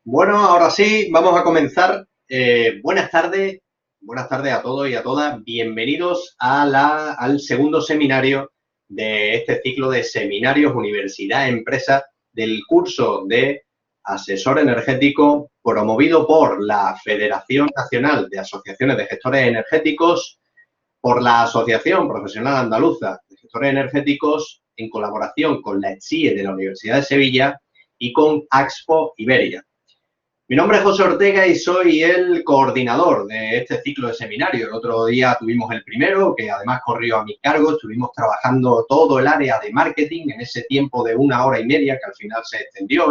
Bueno, ahora sí, vamos a comenzar. Buenas tardes a todos y a todas. Bienvenidos al segundo seminario de este ciclo de seminarios Universidad-Empresa del curso de asesor energético promovido por la Federación Nacional de Asociaciones de Gestores Energéticos, por la Asociación Profesional Andaluza de Gestores Energéticos, en colaboración con la ETSIE de la Universidad de Sevilla y con Axpo Iberia. Mi nombre es José Ortega y soy el coordinador de este ciclo de seminarios. El otro día tuvimos el primero, que además corrió a mi cargo. Estuvimos trabajando todo el área de marketing en ese tiempo de 1 hora y media, que al final se extendió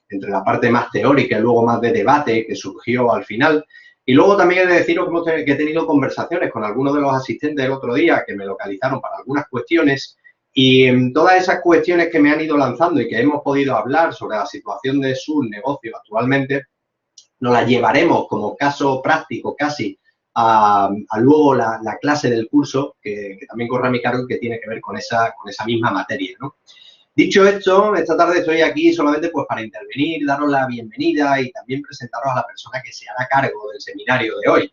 entre la parte más teórica y luego más de debate que surgió al final. Y luego también he de deciros que he tenido conversaciones con algunos de los asistentes el otro día que me localizaron para algunas cuestiones. Y en todas esas cuestiones que me han ido lanzando y que hemos podido hablar sobre la situación de su negocio actualmente, nos las llevaremos como caso práctico casi a luego la clase del curso que también corre a mi cargo y que tiene que ver con esa misma materia, ¿no? Dicho esto, esta tarde estoy aquí solamente pues para intervenir, daros la bienvenida y también presentaros a la persona que se hará cargo del seminario de hoy.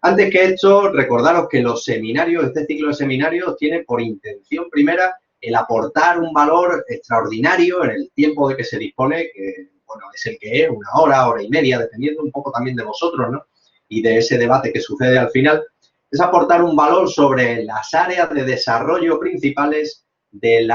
Antes que esto, recordaros que los seminarios, este ciclo de seminarios, tiene por intención primera el aportar un valor extraordinario en el tiempo de que se dispone, que bueno, es el que es, 1 hora, 1 hora y media, dependiendo un poco también de vosotros, ¿no? Y de ese debate que sucede al final, es aportar un valor sobre las áreas de desarrollo principales del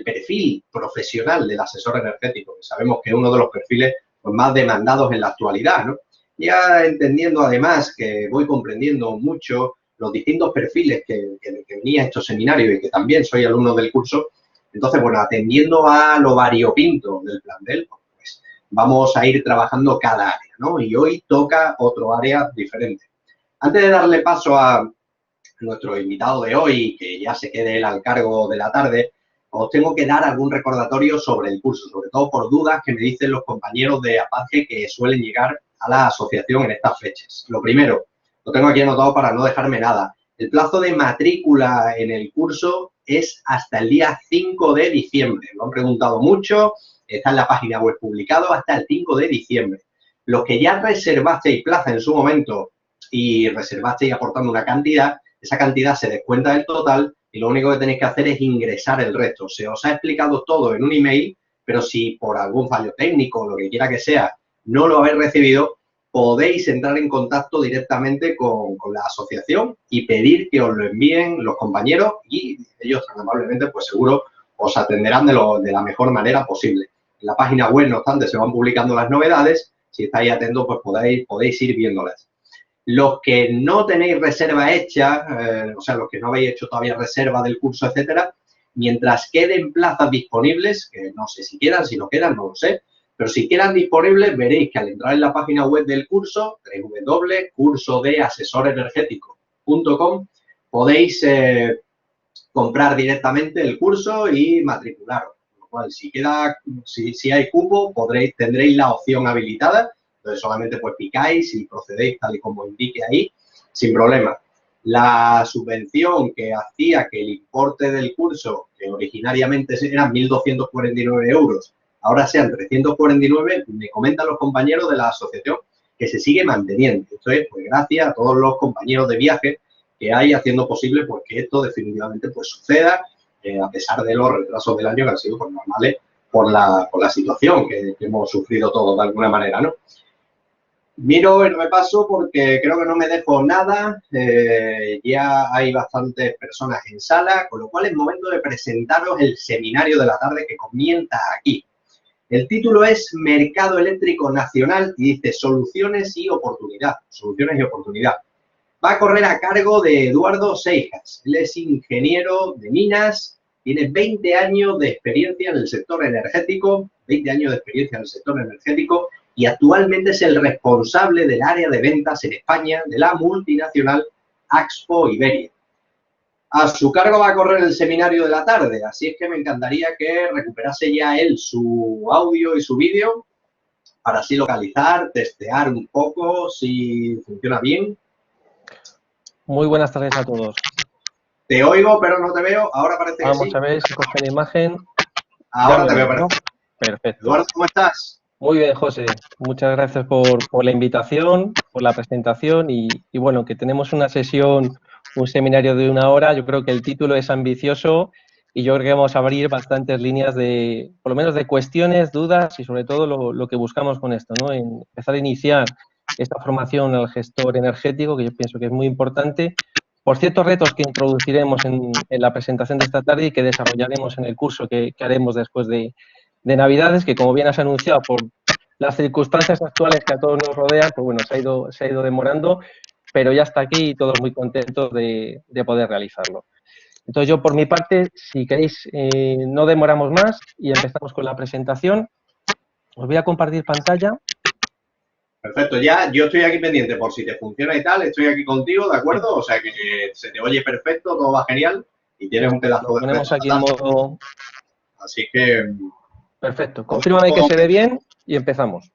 perfil profesional del asesor energético, que sabemos que es uno de los perfiles pues, más demandados en la actualidad, ¿no? Ya entendiendo además que voy comprendiendo mucho los distintos perfiles que venía a estos seminarios y que también soy alumno del curso, entonces, bueno, atendiendo a lo variopinto del plantel, pues vamos a ir trabajando cada área, ¿no? Y hoy toca otro área diferente. Antes de darle paso a nuestro invitado de hoy, que ya se quede él al cargo de la tarde, os tengo que dar algún recordatorio sobre el curso, sobre todo por dudas que me dicen los compañeros de APACE que suelen llegar a la asociación en estas fechas. Lo primero, lo tengo aquí anotado para no dejarme nada. El plazo de matrícula en el curso es hasta el día 5 de diciembre. Lo han preguntado mucho, está en la página web publicado hasta el 5 de diciembre. Los que ya reservasteis plaza en su momento y reservasteis aportando una cantidad, esa cantidad se descuenta del total y lo único que tenéis que hacer es ingresar el resto. Se os ha explicado todo en un email, pero si por algún fallo técnico o lo que quiera que sea no lo habéis recibido, podéis entrar en contacto directamente con la asociación y pedir que os lo envíen los compañeros y ellos tan amablemente, pues seguro, os atenderán de la mejor manera posible. En la página web, no obstante, se van publicando las novedades. Si estáis atentos, pues podéis ir viéndolas. Los que no tenéis reserva hecha, o sea, los que no habéis hecho todavía reserva del curso, etcétera, mientras queden plazas disponibles, que no sé si quedan, si no quedan, no lo sé, pero si quedan disponibles, veréis que al entrar en la página web del curso, www.cursodeasesorenergético.com, podéis comprar directamente el curso y matricularos. Con lo cual, si hay cupo, tendréis la opción habilitada. Entonces, solamente pues picáis y procedéis tal y como indique ahí, sin problema. La subvención que hacía que el importe del curso, que originariamente eran 1.249 euros, ahora sean 349, me comentan los compañeros de la asociación que se sigue manteniendo. Esto es, pues, gracias a todos los compañeros de viaje que hay haciendo posible pues, que esto definitivamente pues, suceda, a pesar de los retrasos del año que han sido pues, normales por la situación que hemos sufrido todos de alguna manera, ¿no? Miro el repaso porque creo que no me dejo nada, ya hay bastantes personas en sala, con lo cual es momento de presentaros el seminario de la tarde que comienza aquí. El título es Mercado Eléctrico Nacional y dice Soluciones y Oportunidad. Soluciones y Oportunidad. Va a correr a cargo de Eduardo Seijas. Él es ingeniero de minas, tiene 20 años de experiencia en el sector energético, y actualmente es el responsable del área de ventas en España de la multinacional Axpo Iberia. A su cargo va a correr el seminario de la tarde, así es que me encantaría que recuperase ya él su audio y su vídeo para así localizar, testear un poco si funciona bien. Muy buenas tardes a todos. Te oigo, pero no te veo. Ahora parece que sí. Vamos a ver si coge la imagen. Ahora Ya te me veo, ven, ¿no? perfecto. Perfecto. Eduardo, ¿cómo estás? Muy bien, José. Muchas gracias por la invitación, por la presentación y bueno, que tenemos una sesión, un seminario de 1 hora. Yo creo que el título es ambicioso y yo creo que vamos a abrir bastantes líneas de, por lo menos de cuestiones, dudas y sobre todo lo que buscamos con esto, ¿no? En empezar a iniciar esta formación al gestor energético, que yo pienso que es muy importante, por ciertos retos que introduciremos en la presentación de esta tarde y que desarrollaremos en el curso que haremos después de Navidades, que como bien has anunciado, por las circunstancias actuales que a todos nos rodean, pues bueno, se ha ido demorando, pero ya está aquí y todos muy contentos de poder realizarlo. Entonces yo por mi parte, si queréis, no demoramos más y empezamos con la presentación. Os voy a compartir pantalla. Perfecto, ya yo estoy aquí pendiente por si te funciona y tal, estoy aquí contigo, ¿de acuerdo? O sea que se te oye perfecto, todo va genial y tienes un Perfecto, pedazo lo de reto ponemos aquí en fantástico. modo Así que perfecto. Confírmame que todo se ve bien y empezamos.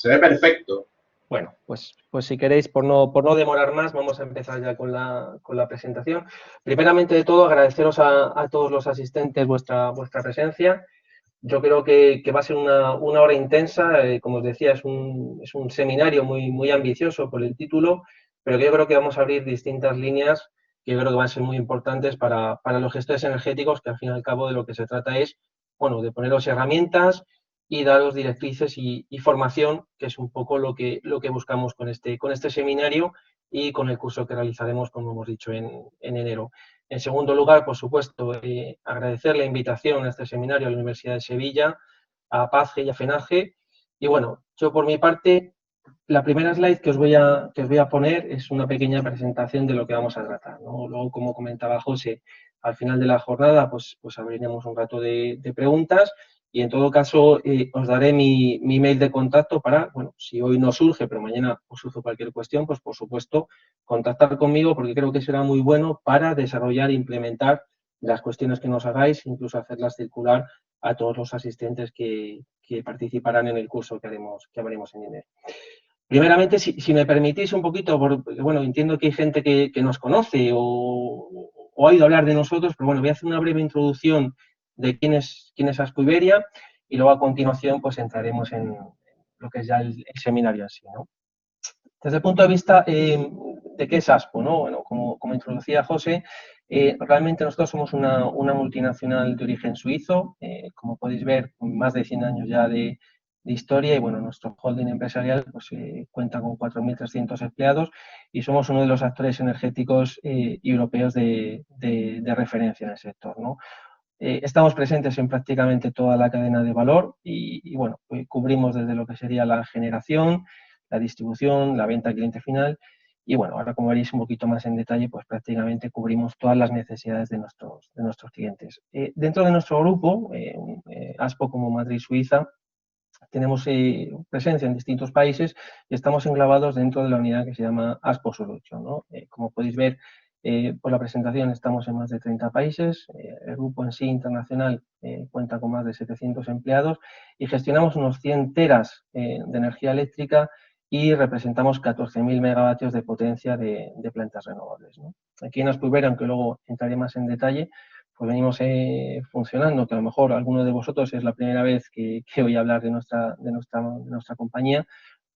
se ve perfecto. Bueno, pues si queréis, por no demorar más, vamos a empezar ya con la presentación. Primeramente de todo, agradeceros a todos los asistentes vuestra presencia. Yo creo que va a ser 1 hora intensa. Como os decía, es un seminario muy ambicioso por el título, pero que yo creo que vamos a abrir distintas líneas que yo creo que van a ser muy importantes para los gestores energéticos, que al fin y al cabo de lo que se trata es, bueno, de poneros herramientas y daros directrices y formación, que es un poco lo que buscamos con este seminario y con el curso que realizaremos, como hemos dicho, en enero. En segundo lugar, por supuesto, agradecer la invitación a este seminario a la Universidad de Sevilla, a PAZGE y a FENAGE. Y bueno, yo por mi parte, la primera slide que os voy a poner es una pequeña presentación de lo que vamos a tratar, ¿no? Luego, como comentaba José, al final de la jornada, pues abriremos un rato de preguntas y en todo caso os daré mi mail de contacto para, bueno, si hoy no surge, pero mañana os surge cualquier cuestión, pues por supuesto contactar conmigo porque creo que será muy bueno para desarrollar e implementar las cuestiones que nos hagáis, incluso hacerlas circular a todos los asistentes que participarán en el curso que haremos en enero. Primeramente, si me permitís un poquito, porque, bueno, entiendo que hay gente que nos conoce o ha oído hablar de nosotros, pero bueno, voy a hacer una breve introducción de quién es Asco Iberia y luego a continuación pues entraremos en lo que es ya el seminario así, ¿no? Desde el punto de vista de qué es ASPO, ¿no? Bueno, como introducía José, realmente nosotros somos una multinacional de origen suizo, como podéis ver, con más de 100 años ya de historia y bueno, nuestro holding empresarial pues, cuenta con 4.300 empleados y somos uno de los actores energéticos europeos de referencia en el sector, ¿no? Estamos presentes en prácticamente toda la cadena de valor y bueno, pues cubrimos desde lo que sería la generación, la distribución, la venta al cliente final y bueno, ahora como veréis un poquito más en detalle, pues prácticamente cubrimos todas las necesidades de nuestros clientes. Dentro de nuestro grupo, ASPO como matriz suiza, tenemos presencia en distintos países y estamos englobados dentro de la unidad que se llama ASPO Solution, ¿no? Como podéis ver por la presentación, estamos en más de 30 países, el grupo en sí internacional cuenta con más de 700 empleados y gestionamos unos 100 teras de energía eléctrica y representamos 14.000 megavatios de potencia de plantas renovables, ¿no? Aquí en ASPO Iberia, aunque luego entraré más en detalle, pues venimos funcionando, que a lo mejor alguno de vosotros es la primera vez que oí hablar de nuestra compañía,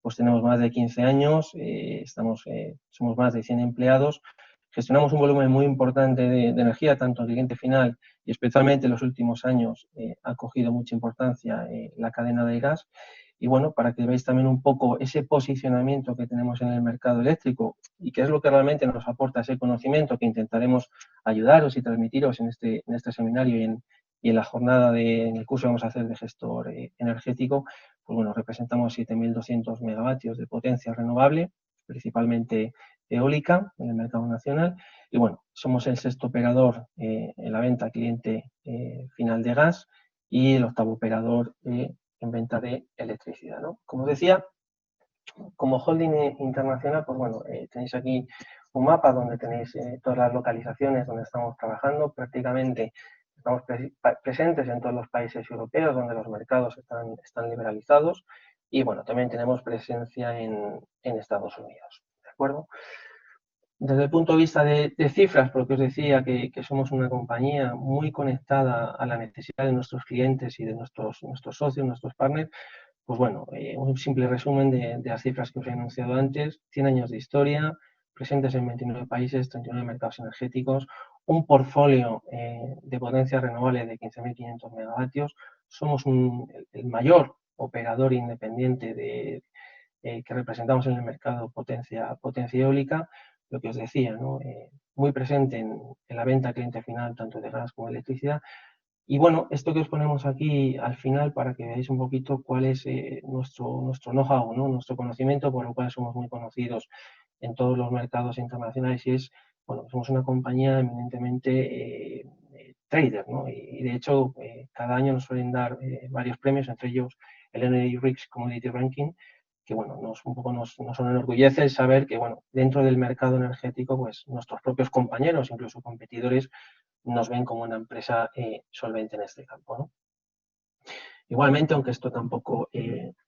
pues tenemos más de 15 años, somos más de 100 empleados, gestionamos un volumen muy importante de energía, tanto al cliente final y especialmente en los últimos años ha cogido mucha importancia la cadena de gas. Y bueno, para que veáis también un poco ese posicionamiento que tenemos en el mercado eléctrico y qué es lo que realmente nos aporta ese conocimiento que intentaremos ayudaros y transmitiros en este seminario y en la jornada en el curso que vamos a hacer de gestor energético, pues bueno, representamos 7.200 megavatios de potencia renovable, principalmente eólica en el mercado nacional. Y bueno, somos el sexto operador en la venta a cliente final de gas y el octavo operador en venta de electricidad, ¿no? Como decía, como holding internacional, pues bueno, tenéis aquí un mapa donde tenéis todas las localizaciones donde estamos trabajando. Prácticamente estamos presentes en todos los países europeos donde los mercados están liberalizados y bueno, también tenemos presencia en Estados Unidos. ¿De acuerdo? desde el punto de vista de cifras, porque os decía que somos una compañía muy conectada a la necesidad de nuestros clientes y de nuestros socios, nuestros partners, pues bueno, un simple resumen de las cifras que os he anunciado antes: 100 años de historia, presentes en 29 países, 39 mercados energéticos, un portfolio de potencia renovable de 15.500 megavatios. Somos el mayor operador independiente que representamos en el mercado potencia eólica, lo que os decía, ¿no? Muy presente en la venta a cliente final, tanto de gas como de electricidad. Y bueno, esto que os ponemos aquí al final para que veáis un poquito cuál es nuestro know-how, ¿no? Nuestro conocimiento, por lo cual somos muy conocidos en todos los mercados internacionales, y es, bueno, somos una compañía eminentemente trader, ¿no? Y de hecho, cada año nos suelen dar varios premios, entre ellos el Energy Risk Commodity Ranking, que bueno, un poco nos enorgullece el saber que, bueno, dentro del mercado energético, pues nuestros propios compañeros, incluso competidores, nos ven como una empresa solvente en este campo, ¿no? Igualmente, aunque esto tampoco,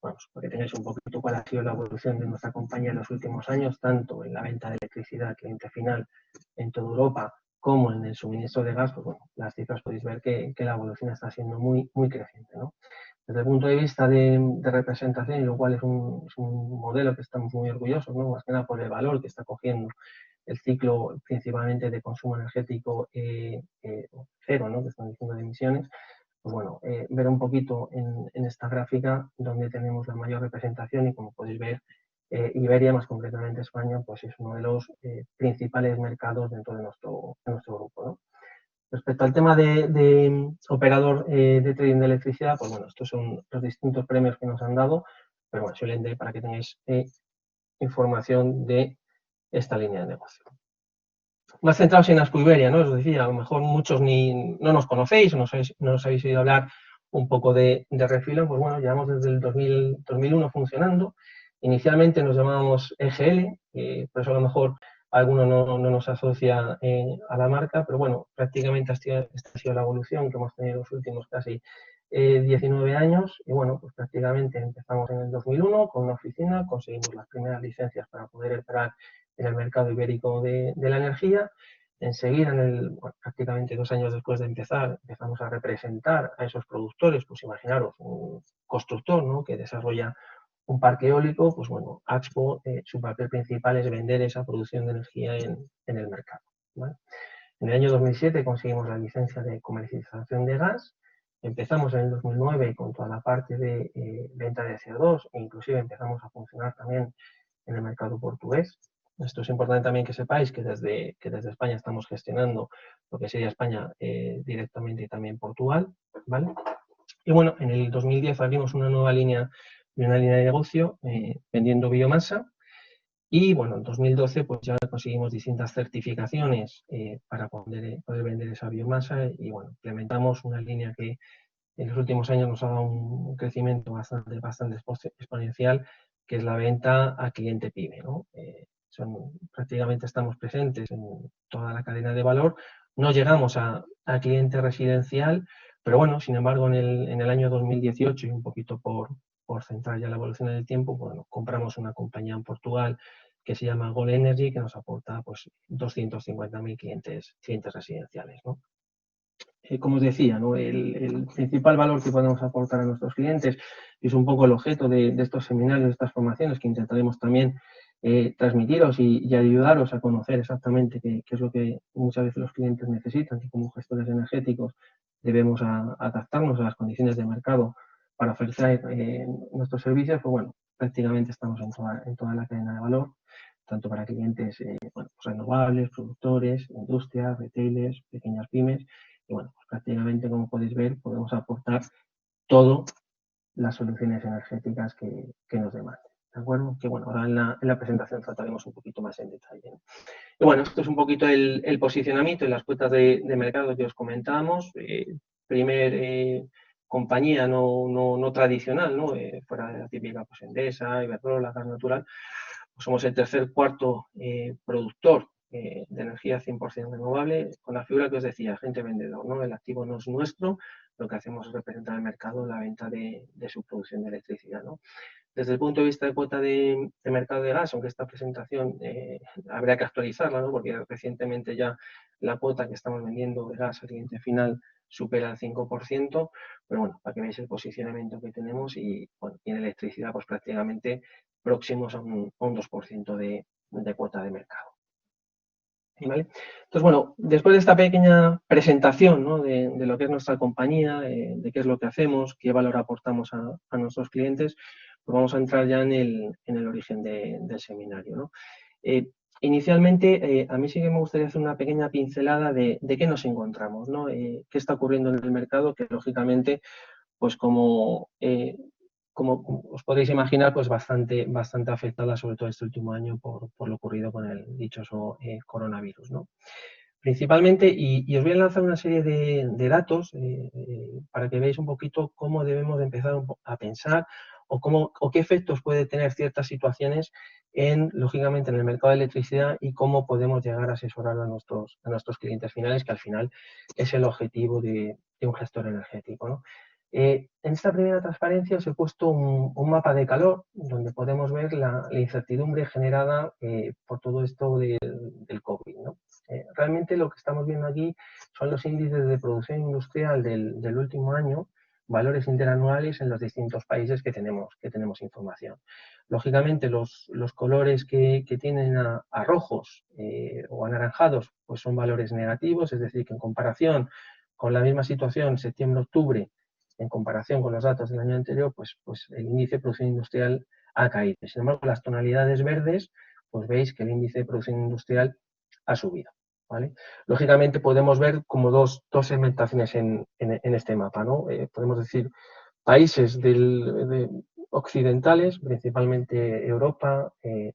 bueno, porque tengáis un poquito cuál ha sido la evolución de nuestra compañía en los últimos años, tanto en la venta de electricidad al cliente final en toda Europa como en el suministro de gas, pues bueno, las cifras podéis ver que la evolución está siendo muy creciente, ¿no? Desde el punto de vista de representación, y lo cual es un modelo que estamos muy orgullosos, ¿no? Más que nada por el valor que está cogiendo el ciclo principalmente de consumo energético cero, ¿no? Que están diciendo de emisiones. Pues bueno, ver un poquito en esta gráfica donde tenemos la mayor representación, y como podéis ver, Iberia, más concretamente España, pues es uno de los principales mercados dentro de nuestro grupo, ¿no? Respecto al tema de operador de trading de electricidad, pues bueno, estos son los distintos premios que nos han dado, pero bueno, simplemente para que tengáis información de esta línea de negocio. Más centrados en Asco Iberia, ¿no? Os decía, a lo mejor muchos no nos conocéis o no os habéis oído hablar un poco de refilón. Pues bueno, llevamos desde el 2001 funcionando. Inicialmente nos llamábamos EGL, por eso a lo mejor alguno no nos asocia a la marca, pero bueno, prácticamente esta ha sido la evolución que hemos tenido en los últimos casi 19 años. Y bueno, pues prácticamente empezamos en el 2001 con una oficina, conseguimos las primeras licencias para poder operar en el mercado ibérico de la energía. Enseguida, prácticamente 2 años después de empezar, empezamos a representar a esos productores. Pues imaginaros, un constructor, ¿no?, que desarrolla un parque eólico, pues bueno, Axpo, su papel principal es vender esa producción de energía en el mercado, ¿vale? En el año 2007 conseguimos la licencia de comercialización de gas. Empezamos en el 2009 con toda la parte de venta de CO2, e inclusive empezamos a funcionar también en el mercado portugués. Esto es importante también que sepáis que desde España estamos gestionando lo que sería España directamente, y también Portugal, ¿vale? Y bueno, en el 2010 abrimos una nueva línea de negocio vendiendo biomasa. Y bueno, en 2012 pues ya conseguimos distintas certificaciones para poder vender esa biomasa, y bueno, implementamos una línea que en los últimos años nos ha dado un crecimiento bastante exponencial, que es la venta a cliente pyme, ¿no? Prácticamente estamos presentes en toda la cadena de valor. No llegamos a cliente residencial, pero bueno, sin embargo, en el año 2018, y un poquito por centrar ya la evolución en el tiempo, bueno, compramos una compañía en Portugal que se llama Gol Energy, que nos aporta pues 250.000 clientes residenciales, ¿no? Como os decía, ¿no?, el principal valor que podemos aportar a nuestros clientes, y es un poco el objeto de estos seminarios, de estas formaciones, que intentaremos también transmitiros y ayudaros a conocer exactamente qué es lo que muchas veces los clientes necesitan, y como gestores energéticos debemos adaptarnos a las condiciones de mercado para ofrecer nuestros servicios. Pues bueno, prácticamente estamos en toda la cadena de valor, tanto para clientes bueno, pues renovables, productores, industrias, retailers, pequeñas pymes. Y bueno, pues prácticamente, como podéis ver, podemos aportar todas las soluciones energéticas que nos demanden, ¿de acuerdo? Que bueno, ahora en la presentación trataremos un poquito más en detalle, ¿no? Y bueno, esto es un poquito el posicionamiento en las cuotas de mercado que os comentábamos. Compañía no tradicional, ¿no? Fuera de la típica pues Endesa, Iberdrola, Gas Natural, pues somos el tercer cuarto productor de energía 100% renovable, con la figura que os decía, agente vendedor, ¿no? El activo no es nuestro, lo que hacemos es representar al mercado en la venta de su producción de electricidad, ¿no? Desde el punto de vista de cuota de mercado de gas, aunque esta presentación habría que actualizarla, ¿no? Porque recientemente ya la cuota que estamos vendiendo de gas al cliente final supera el 5%, pero bueno, para que veáis el posicionamiento que tenemos y bueno, en electricidad pues prácticamente próximos a un 2% de cuota de mercado. ¿Vale? Entonces, bueno, después de esta pequeña presentación, ¿no? de lo que es nuestra compañía, de qué es lo que hacemos, qué valor aportamos a nuestros clientes, pues vamos a entrar ya en el origen del seminario, ¿no? Inicialmente, a mí sí que me gustaría hacer una pequeña pincelada de qué nos encontramos, ¿no? Qué está ocurriendo en el mercado, que lógicamente, pues como os podéis imaginar, pues bastante afectada, sobre todo este último año, por lo ocurrido con el dichoso coronavirus, ¿no? Principalmente, y os voy a lanzar una serie de datos para que veáis un poquito cómo debemos de empezar a pensar o qué efectos puede tener ciertas situaciones lógicamente, en el mercado de electricidad y cómo podemos llegar a asesorar a nuestros clientes finales, que al final es el objetivo de un gestor energético, ¿no? En esta primera transparencia os he puesto un mapa de calor donde podemos ver la incertidumbre generada por todo esto del COVID, ¿no? Realmente lo que estamos viendo aquí son los índices de producción industrial del último año, valores interanuales en los distintos países que tenemos información. Lógicamente, los colores que tienen a rojos o anaranjados pues son valores negativos, es decir, que en comparación con la misma situación septiembre-octubre, en comparación con los datos del año anterior, pues el índice de producción industrial ha caído. Sin embargo, las tonalidades verdes, pues veis que el índice de producción industrial ha subido. ¿Vale? Lógicamente podemos ver como dos segmentaciones en este mapa, ¿no? Podemos decir países occidentales, principalmente Europa,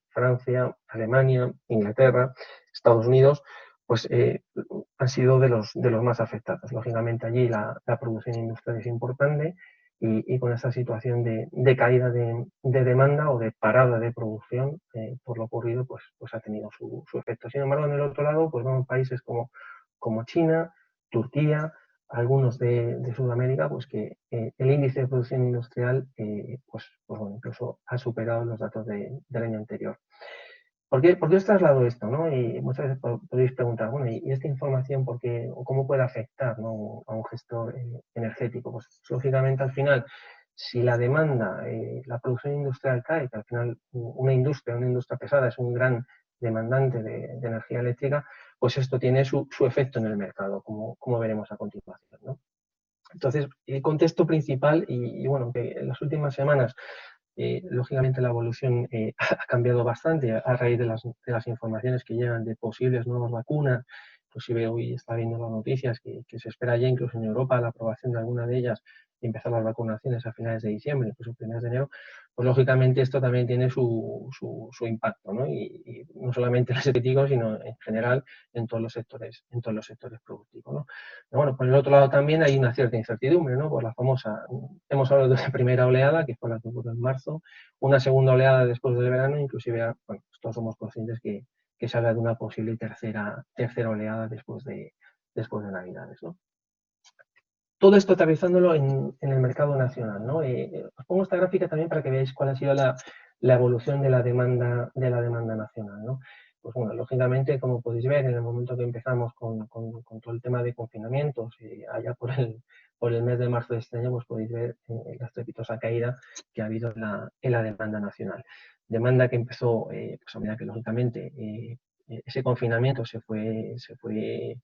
Francia, Alemania, Inglaterra, Estados Unidos, pues han sido de los más afectados. Lógicamente allí la producción industrial es importante y con esta situación de caída de demanda o de parada de producción por lo ocurrido, pues ha tenido su efecto. Sin embargo, en el otro lado, pues vemos países como China, Turquía, algunos de Sudamérica, pues que el índice de producción industrial, pues bueno, incluso ha superado los datos del año anterior. ¿Por qué os traslado esto? ¿No? Y muchas veces podéis preguntar, bueno, ¿y esta información por qué, o cómo puede afectar, ¿no? a un gestor energético? Pues lógicamente al final, si la demanda, la producción industrial cae, que al final una industria pesada es un gran demandante de energía eléctrica, pues esto tiene su efecto en el mercado, como veremos a continuación, ¿no? Entonces, el contexto principal, y bueno, que en las últimas semanas lógicamente la evolución ha cambiado bastante a raíz de las informaciones que llegan de posibles nuevas vacunas. Inclusive hoy está viendo las noticias que se espera ya incluso en Europa la aprobación de alguna de ellas y empezar las vacunaciones a finales de diciembre, incluso primeros de enero. Pues lógicamente esto también tiene su impacto, ¿no? Y no solamente en el energético, sino en general en todos los sectores productivos, ¿no? Pero bueno, por el otro lado también hay una cierta incertidumbre, ¿no? Por la famosa, hemos hablado de la primera oleada, que fue la que ocurrió en marzo, una segunda oleada después del verano, inclusive, bueno, todos somos conscientes que se habla de una posible tercera oleada después de Navidades, ¿no? Todo esto aterrizándolo en el mercado nacional, ¿no? Os pongo esta gráfica también para que veáis cuál ha sido la evolución de la demanda nacional, ¿no? Pues bueno, lógicamente, como podéis ver, en el momento que empezamos con todo el tema de confinamientos, allá por el mes de marzo de este año, pues podéis ver la estrepitosa caída que ha habido en la demanda nacional. Demanda que empezó, pues a medida que lógicamente ese confinamiento se fue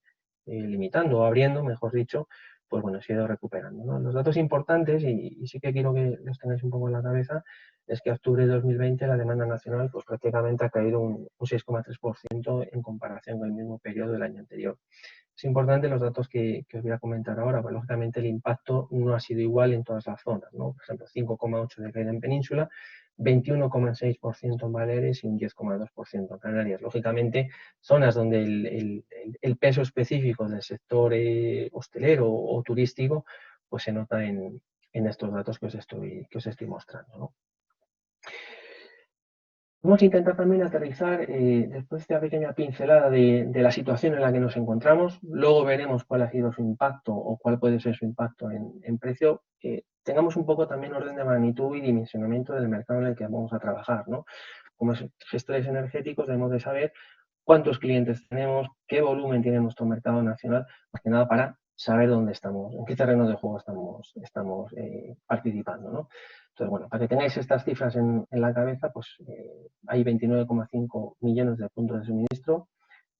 limitando o abriendo, mejor dicho, pues bueno, se ha ido recuperando, ¿no? Los datos importantes, y sí que quiero que los tengáis un poco en la cabeza, es que octubre de 2020 la demanda nacional pues prácticamente ha caído un 6,3% en comparación con el mismo periodo del año anterior. Es importante los datos que os voy a comentar ahora, pues lógicamente el impacto no ha sido igual en todas las zonas, ¿no? Por ejemplo, 5,8% de caída en Península, 21,6% en Baleares y un 10,2% en Canarias. Lógicamente, zonas donde el peso específico del sector hostelero o turístico pues se nota en estos datos que os estoy mostrando, ¿no? Vamos a intentar también aterrizar, después de esta pequeña pincelada de la situación en la que nos encontramos, luego veremos cuál ha sido su impacto o cuál puede ser su impacto en precio, tengamos un poco también orden de magnitud y dimensionamiento del mercado en el que vamos a trabajar, ¿no? Como gestores energéticos debemos de saber cuántos clientes tenemos, qué volumen tiene nuestro mercado nacional, más que nada para saber dónde estamos, en qué terreno de juego estamos participando, ¿no? Entonces, bueno, para que tengáis estas cifras en la cabeza, pues hay 29,5 millones de puntos de suministro,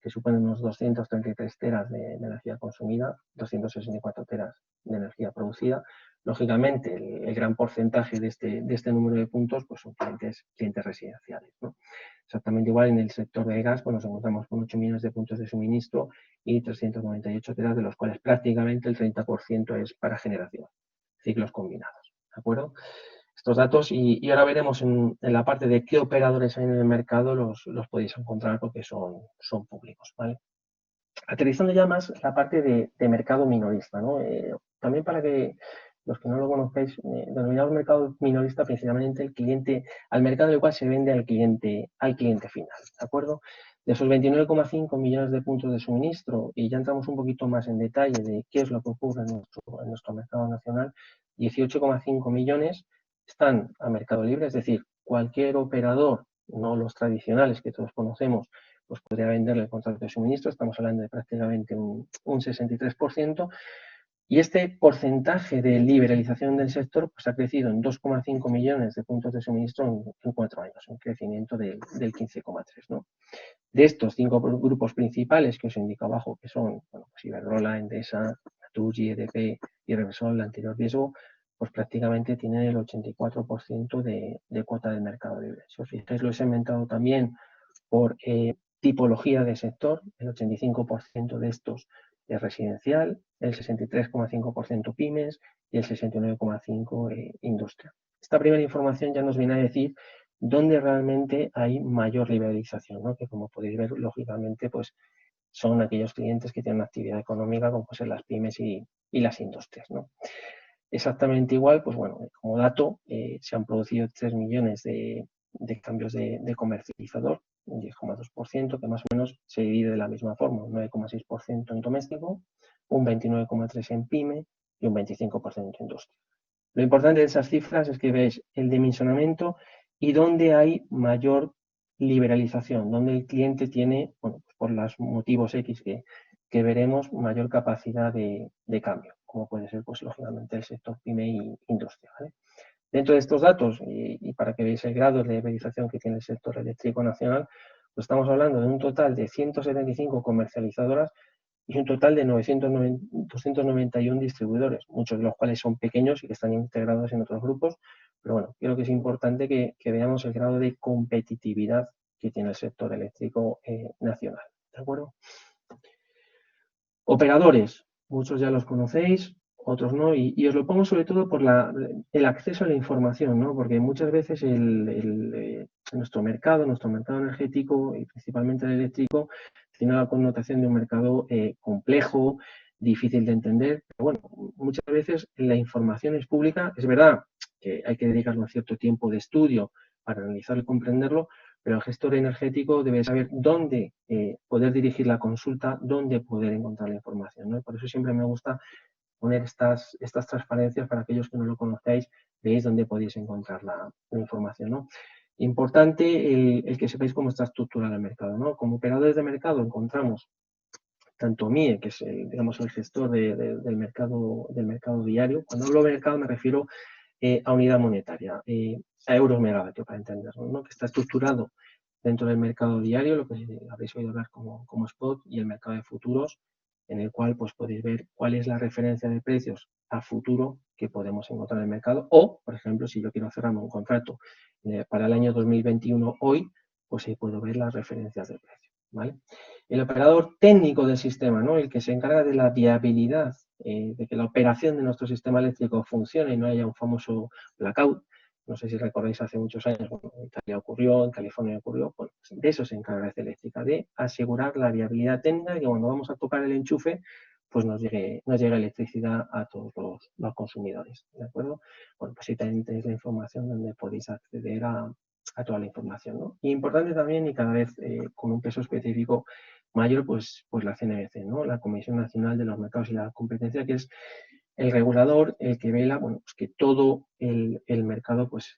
que suponen unos 233 teras de energía consumida, 264 teras de energía producida. Lógicamente, el gran porcentaje de este número de puntos pues son clientes residenciales, ¿no? Exactamente igual en el sector de gas, pues nos encontramos con 8 millones de puntos de suministro y 398 teras, de los cuales prácticamente el 30% es para generación, ciclos combinados. ¿De acuerdo? Estos datos y ahora veremos en la parte de qué operadores hay en el mercado, los podéis encontrar porque son públicos, ¿vale? Aterrizando ya más la parte de mercado minorista, ¿no? También para que los que no lo conozcáis, denominamos mercado minorista principalmente el cliente, al mercado en el cual se vende al cliente final, ¿de acuerdo? De esos 29,5 millones de puntos de suministro, y ya entramos un poquito más en detalle de qué es lo que ocurre en nuestro mercado nacional, 18,5 millones están a mercado libre, es decir, cualquier operador, no los tradicionales que todos conocemos, pues podría venderle el contrato de suministro, estamos hablando de prácticamente un 63%, y este porcentaje de liberalización del sector pues ha crecido en 2,5 millones de puntos de suministro en 4 años, un crecimiento del 15,3%, ¿no? De estos 5 grupos principales que os indico abajo, que son bueno, pues Iberdrola, Endesa, Naturgy, EDP y Repsol, el anterior riesgo, pues prácticamente tienen el 84% de cuota del mercado libre. Si os fijáis, lo he segmentado también por tipología de sector, el 85% de estos es residencial, el 63,5% pymes y el 69,5% industria. Esta primera información ya nos viene a decir dónde realmente hay mayor liberalización, ¿no? Que como podéis ver, lógicamente, pues son aquellos clientes que tienen actividad económica, como pues las pymes y las industrias, ¿no? Exactamente igual, pues bueno, como dato, se han producido 3 millones de cambios de comercializador, un 10,2%, que más o menos se divide de la misma forma, un 9,6% en doméstico, un 29,3% en pyme y un 25% en industria. Lo importante de esas cifras es que veis el dimensionamiento y dónde hay mayor liberalización, donde el cliente tiene, bueno, pues por los motivos X que veremos, mayor capacidad de cambio, como puede ser, pues lógicamente, el sector pyme y industria, ¿vale? Dentro de estos datos, y para que veáis el grado de liberalización que tiene el sector eléctrico nacional, pues estamos hablando de un total de 175 comercializadoras y un total de 291 distribuidores, muchos de los cuales son pequeños y que están integrados en otros grupos, pero bueno, creo que es importante que veamos el grado de competitividad que tiene el sector eléctrico nacional, ¿de acuerdo? Operadores, muchos ya los conocéis, otros no, y os lo pongo sobre todo por el acceso a la información, ¿no? Porque muchas veces nuestro mercado energético y principalmente el eléctrico tiene la connotación de un mercado complejo, difícil de entender, pero bueno, muchas veces la información es pública, es verdad que hay que dedicarle un cierto tiempo de estudio para analizarlo y comprenderlo, pero el gestor energético debe saber dónde poder dirigir la consulta, dónde poder encontrar la información, ¿no? Por eso siempre me gusta poner estas transparencias para aquellos que no lo conozcáis, veáis dónde podéis encontrar la información, ¿no? Importante el que sepáis cómo está estructurado el mercado, ¿no? Como operadores de mercado encontramos tanto MIE, que es digamos, el gestor del mercado diario. Cuando hablo de mercado me refiero a unidad monetaria, a euros megavatio, para entenderlo, ¿no? Que está estructurado dentro del mercado diario, lo que habréis oído hablar como spot, y el mercado de futuros, en el cual pues podéis ver cuál es la referencia de precios a futuro que podemos encontrar en el mercado, o, por ejemplo, si yo quiero cerrarme un contrato para el año 2021 hoy, pues ahí puedo ver las referencias de precio, ¿vale? El operador técnico del sistema, ¿no? El que se encarga de la viabilidad, de que la operación de nuestro sistema eléctrico funcione y no haya un famoso blackout. No sé si recordáis hace muchos años, bueno, en Italia ocurrió, en California ocurrió, bueno, pues de eso se encarga la red eléctrica, de asegurar la viabilidad técnica y que cuando vamos a tocar el enchufe, pues nos llegue electricidad a todos los consumidores, ¿de acuerdo? Bueno, pues ahí también tenéis la información donde podéis acceder a a toda la información, ¿no? Y importante también, y cada vez con un peso específico mayor, pues la CNMC, ¿no? La Comisión Nacional de los Mercados y la Competencia, que es el regulador, el que vela, bueno, pues que todo el mercado, pues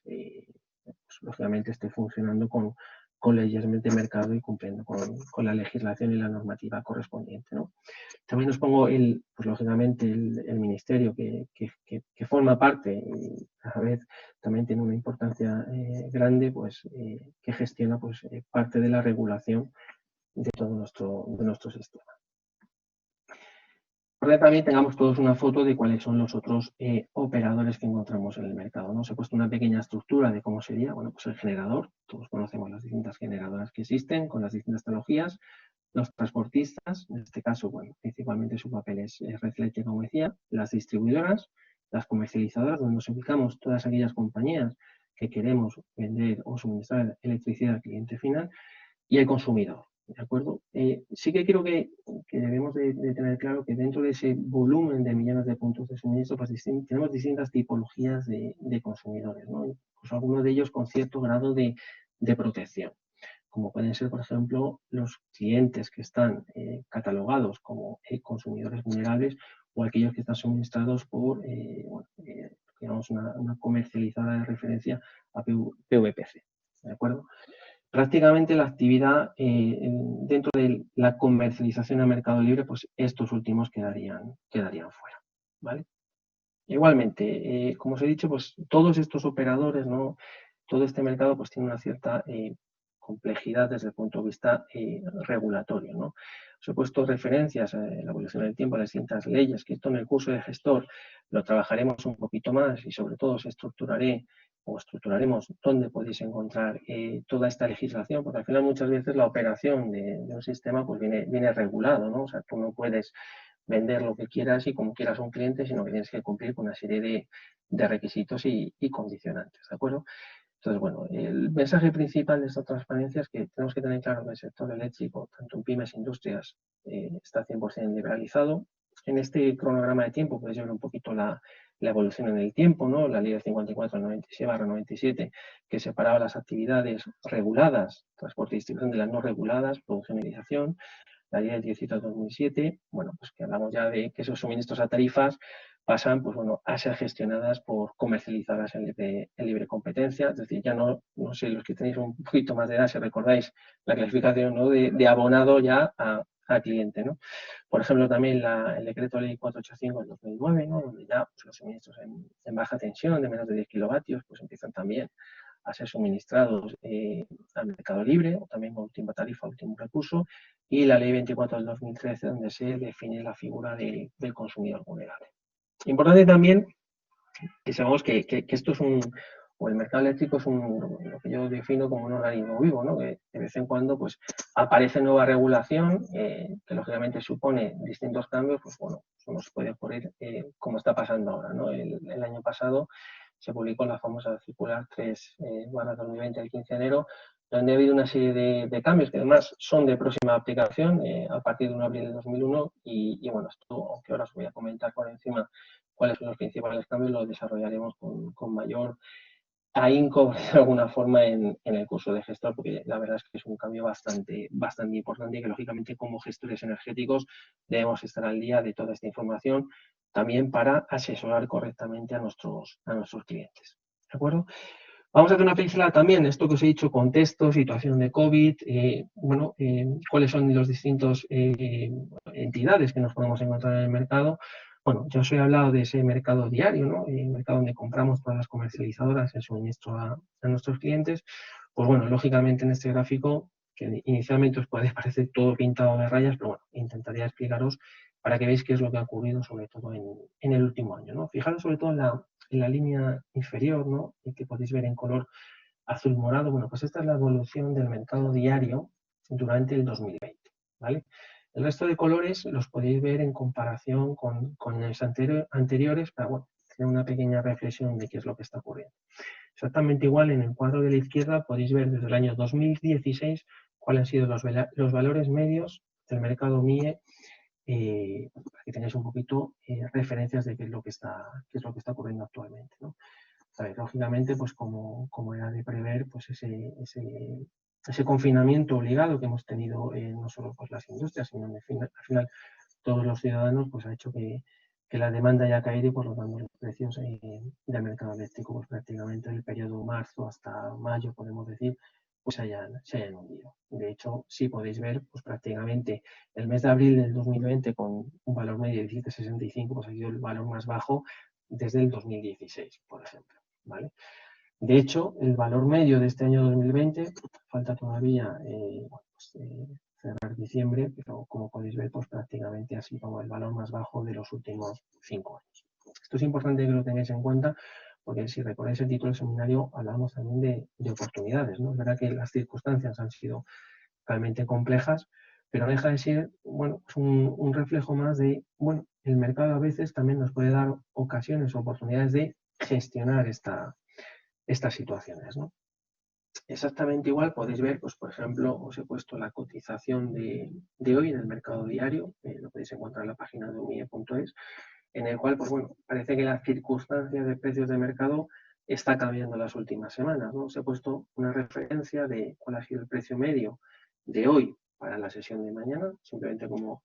lógicamente esté funcionando con leyes de mercado y cumpliendo con la legislación y la normativa correspondiente, ¿no? También nos pongo pues lógicamente el ministerio que forma parte y a la vez también tiene una importancia grande, pues que gestiona pues parte de la regulación de todo nuestro sistema. Por también tengamos todos una foto de cuáles son los otros operadores que encontramos en el mercado, ¿no? Os he puesto una pequeña estructura de cómo sería, bueno, pues el generador, todos conocemos las distintas generadoras que existen con las distintas tecnologías, los transportistas, en este caso, bueno, principalmente su papel es red eléctrica, como decía, las distribuidoras, las comercializadoras, donde nos ubicamos todas aquellas compañías que queremos vender o suministrar electricidad al cliente final, y el consumidor. ¿De acuerdo? Sí que creo que debemos de tener claro que dentro de ese volumen de millones de puntos de suministro, pues tenemos distintas tipologías de consumidores, ¿no? Pues algunos de ellos con cierto grado de protección, como pueden ser, por ejemplo, los clientes que están catalogados como consumidores vulnerables o aquellos que están suministrados por, digamos, una comercializadora de referencia a PVPC. ¿De acuerdo? Prácticamente la actividad dentro de la comercialización a mercado libre, pues estos últimos quedarían fuera, ¿vale? Igualmente, como os he dicho, pues todos estos operadores, ¿no? Todo este mercado pues tiene una cierta complejidad desde el punto de vista regulatorio, ¿no? Os he puesto referencias a la evolución del tiempo, a las distintas leyes, que esto en el curso de gestor lo trabajaremos un poquito más y sobre todo estructuraremos dónde podéis encontrar toda esta legislación, porque al final muchas veces la operación de un sistema pues viene regulado, ¿no? O sea, tú no puedes vender lo que quieras y como quieras a un cliente, sino que tienes que cumplir con una serie de requisitos y condicionantes, ¿de acuerdo? Entonces, bueno, el mensaje principal de esta transparencia es que tenemos que tener claro que el sector eléctrico, tanto en pymes e industrias, está 100% liberalizado. En este cronograma de tiempo podéis ver un poquito la evolución en el tiempo, ¿no? La ley de 54/97, que separaba las actividades reguladas, transporte y distribución, de las no reguladas, producción y utilización. La ley del 17/2007, bueno, pues que hablamos ya de que esos suministros a tarifas pasan, pues bueno, a ser gestionadas por comercializadas en libre competencia, es decir, ya no sé, los que tenéis un poquito más de edad, si recordáis la clasificación, ¿no? de abonado ya a cliente, ¿no? Por ejemplo, también el decreto ley 485 del 2009, ¿no? Donde ya pues, los suministros en baja tensión de menos de 10 kilovatios, pues empiezan también a ser suministrados al mercado libre o también con última tarifa, último recurso, y la ley 24 del 2013, donde se define la figura del consumidor vulnerable. Importante también que sabemos que esto es o el mercado eléctrico es lo que yo defino como un organismo vivo, ¿no? Que de vez en cuando pues aparece nueva regulación que lógicamente supone distintos cambios, pues bueno, eso nos puede ocurrir como está pasando ahora, ¿no? El año pasado se publicó la famosa circular 3/2020 del 15 de enero, donde ha habido una serie de cambios que además son de próxima aplicación a partir de 1 de abril de 2001 y bueno, esto, aunque ahora os voy a comentar por encima cuáles son los principales cambios, lo desarrollaremos con mayor ahínco, de alguna forma, en el curso de gestor, porque la verdad es que es un cambio bastante importante y que, lógicamente, como gestores energéticos debemos estar al día de toda esta información, también para asesorar correctamente a nuestros clientes. ¿De acuerdo? Vamos a hacer una pincelada también, esto que os he dicho, contexto, situación de COVID, cuáles son los distintos entidades que nos podemos encontrar en el mercado. Bueno, ya os he hablado de ese mercado diario, ¿no? El mercado donde compramos todas las comercializadoras el suministro a nuestros clientes. Pues bueno, lógicamente en este gráfico, que inicialmente os puede parecer todo pintado de rayas, pero bueno, intentaría explicaros para que veáis qué es lo que ha ocurrido, sobre todo en el último año, ¿no? Fijaros sobre todo en la línea inferior, ¿no? Y que podéis ver en color azul morado. Bueno, pues esta es la evolución del mercado diario durante el 2020, ¿vale? El resto de colores los podéis ver en comparación con los anteriores para, bueno, tener una pequeña reflexión de qué es lo que está ocurriendo. Exactamente igual en el cuadro de la izquierda podéis ver desde el año 2016 cuáles han sido los valores medios del mercado MIE para que tengáis un poquito referencias de qué es lo que está ocurriendo actualmente, ¿no? Lógicamente, pues como era de prever, pues ese confinamiento obligado que hemos tenido no solo pues, las industrias, sino al final todos los ciudadanos, pues ha hecho que la demanda haya caído y por lo tanto los precios del mercado eléctrico, pues prácticamente en el periodo marzo hasta mayo, podemos decir, pues se hayan hundido. De hecho, si podéis ver, pues prácticamente el mes de abril del 2020 con un valor medio de 17,65, pues ha sido el valor más bajo desde el 2016, por ejemplo, ¿vale? De hecho, el valor medio de este año 2020, falta todavía cerrar diciembre, pero como podéis ver, pues prácticamente ha sido el valor más bajo de los últimos 5 años. Esto es importante que lo tengáis en cuenta, porque si recordáis el título del seminario, hablamos también de oportunidades, ¿no? Es verdad que las circunstancias han sido realmente complejas, pero no deja de ser, bueno, es un reflejo más de, bueno, el mercado a veces también nos puede dar ocasiones o oportunidades de gestionar estas situaciones, ¿no? Exactamente igual podéis ver, pues por ejemplo, os he puesto la cotización de hoy en el mercado diario, lo podéis encontrar en la página de umie.es, en el cual, pues bueno, parece que la circunstancia de precios de mercado está cambiando las últimas semanas, ¿no? Os he puesto una referencia de cuál ha sido el precio medio de hoy para la sesión de mañana, simplemente como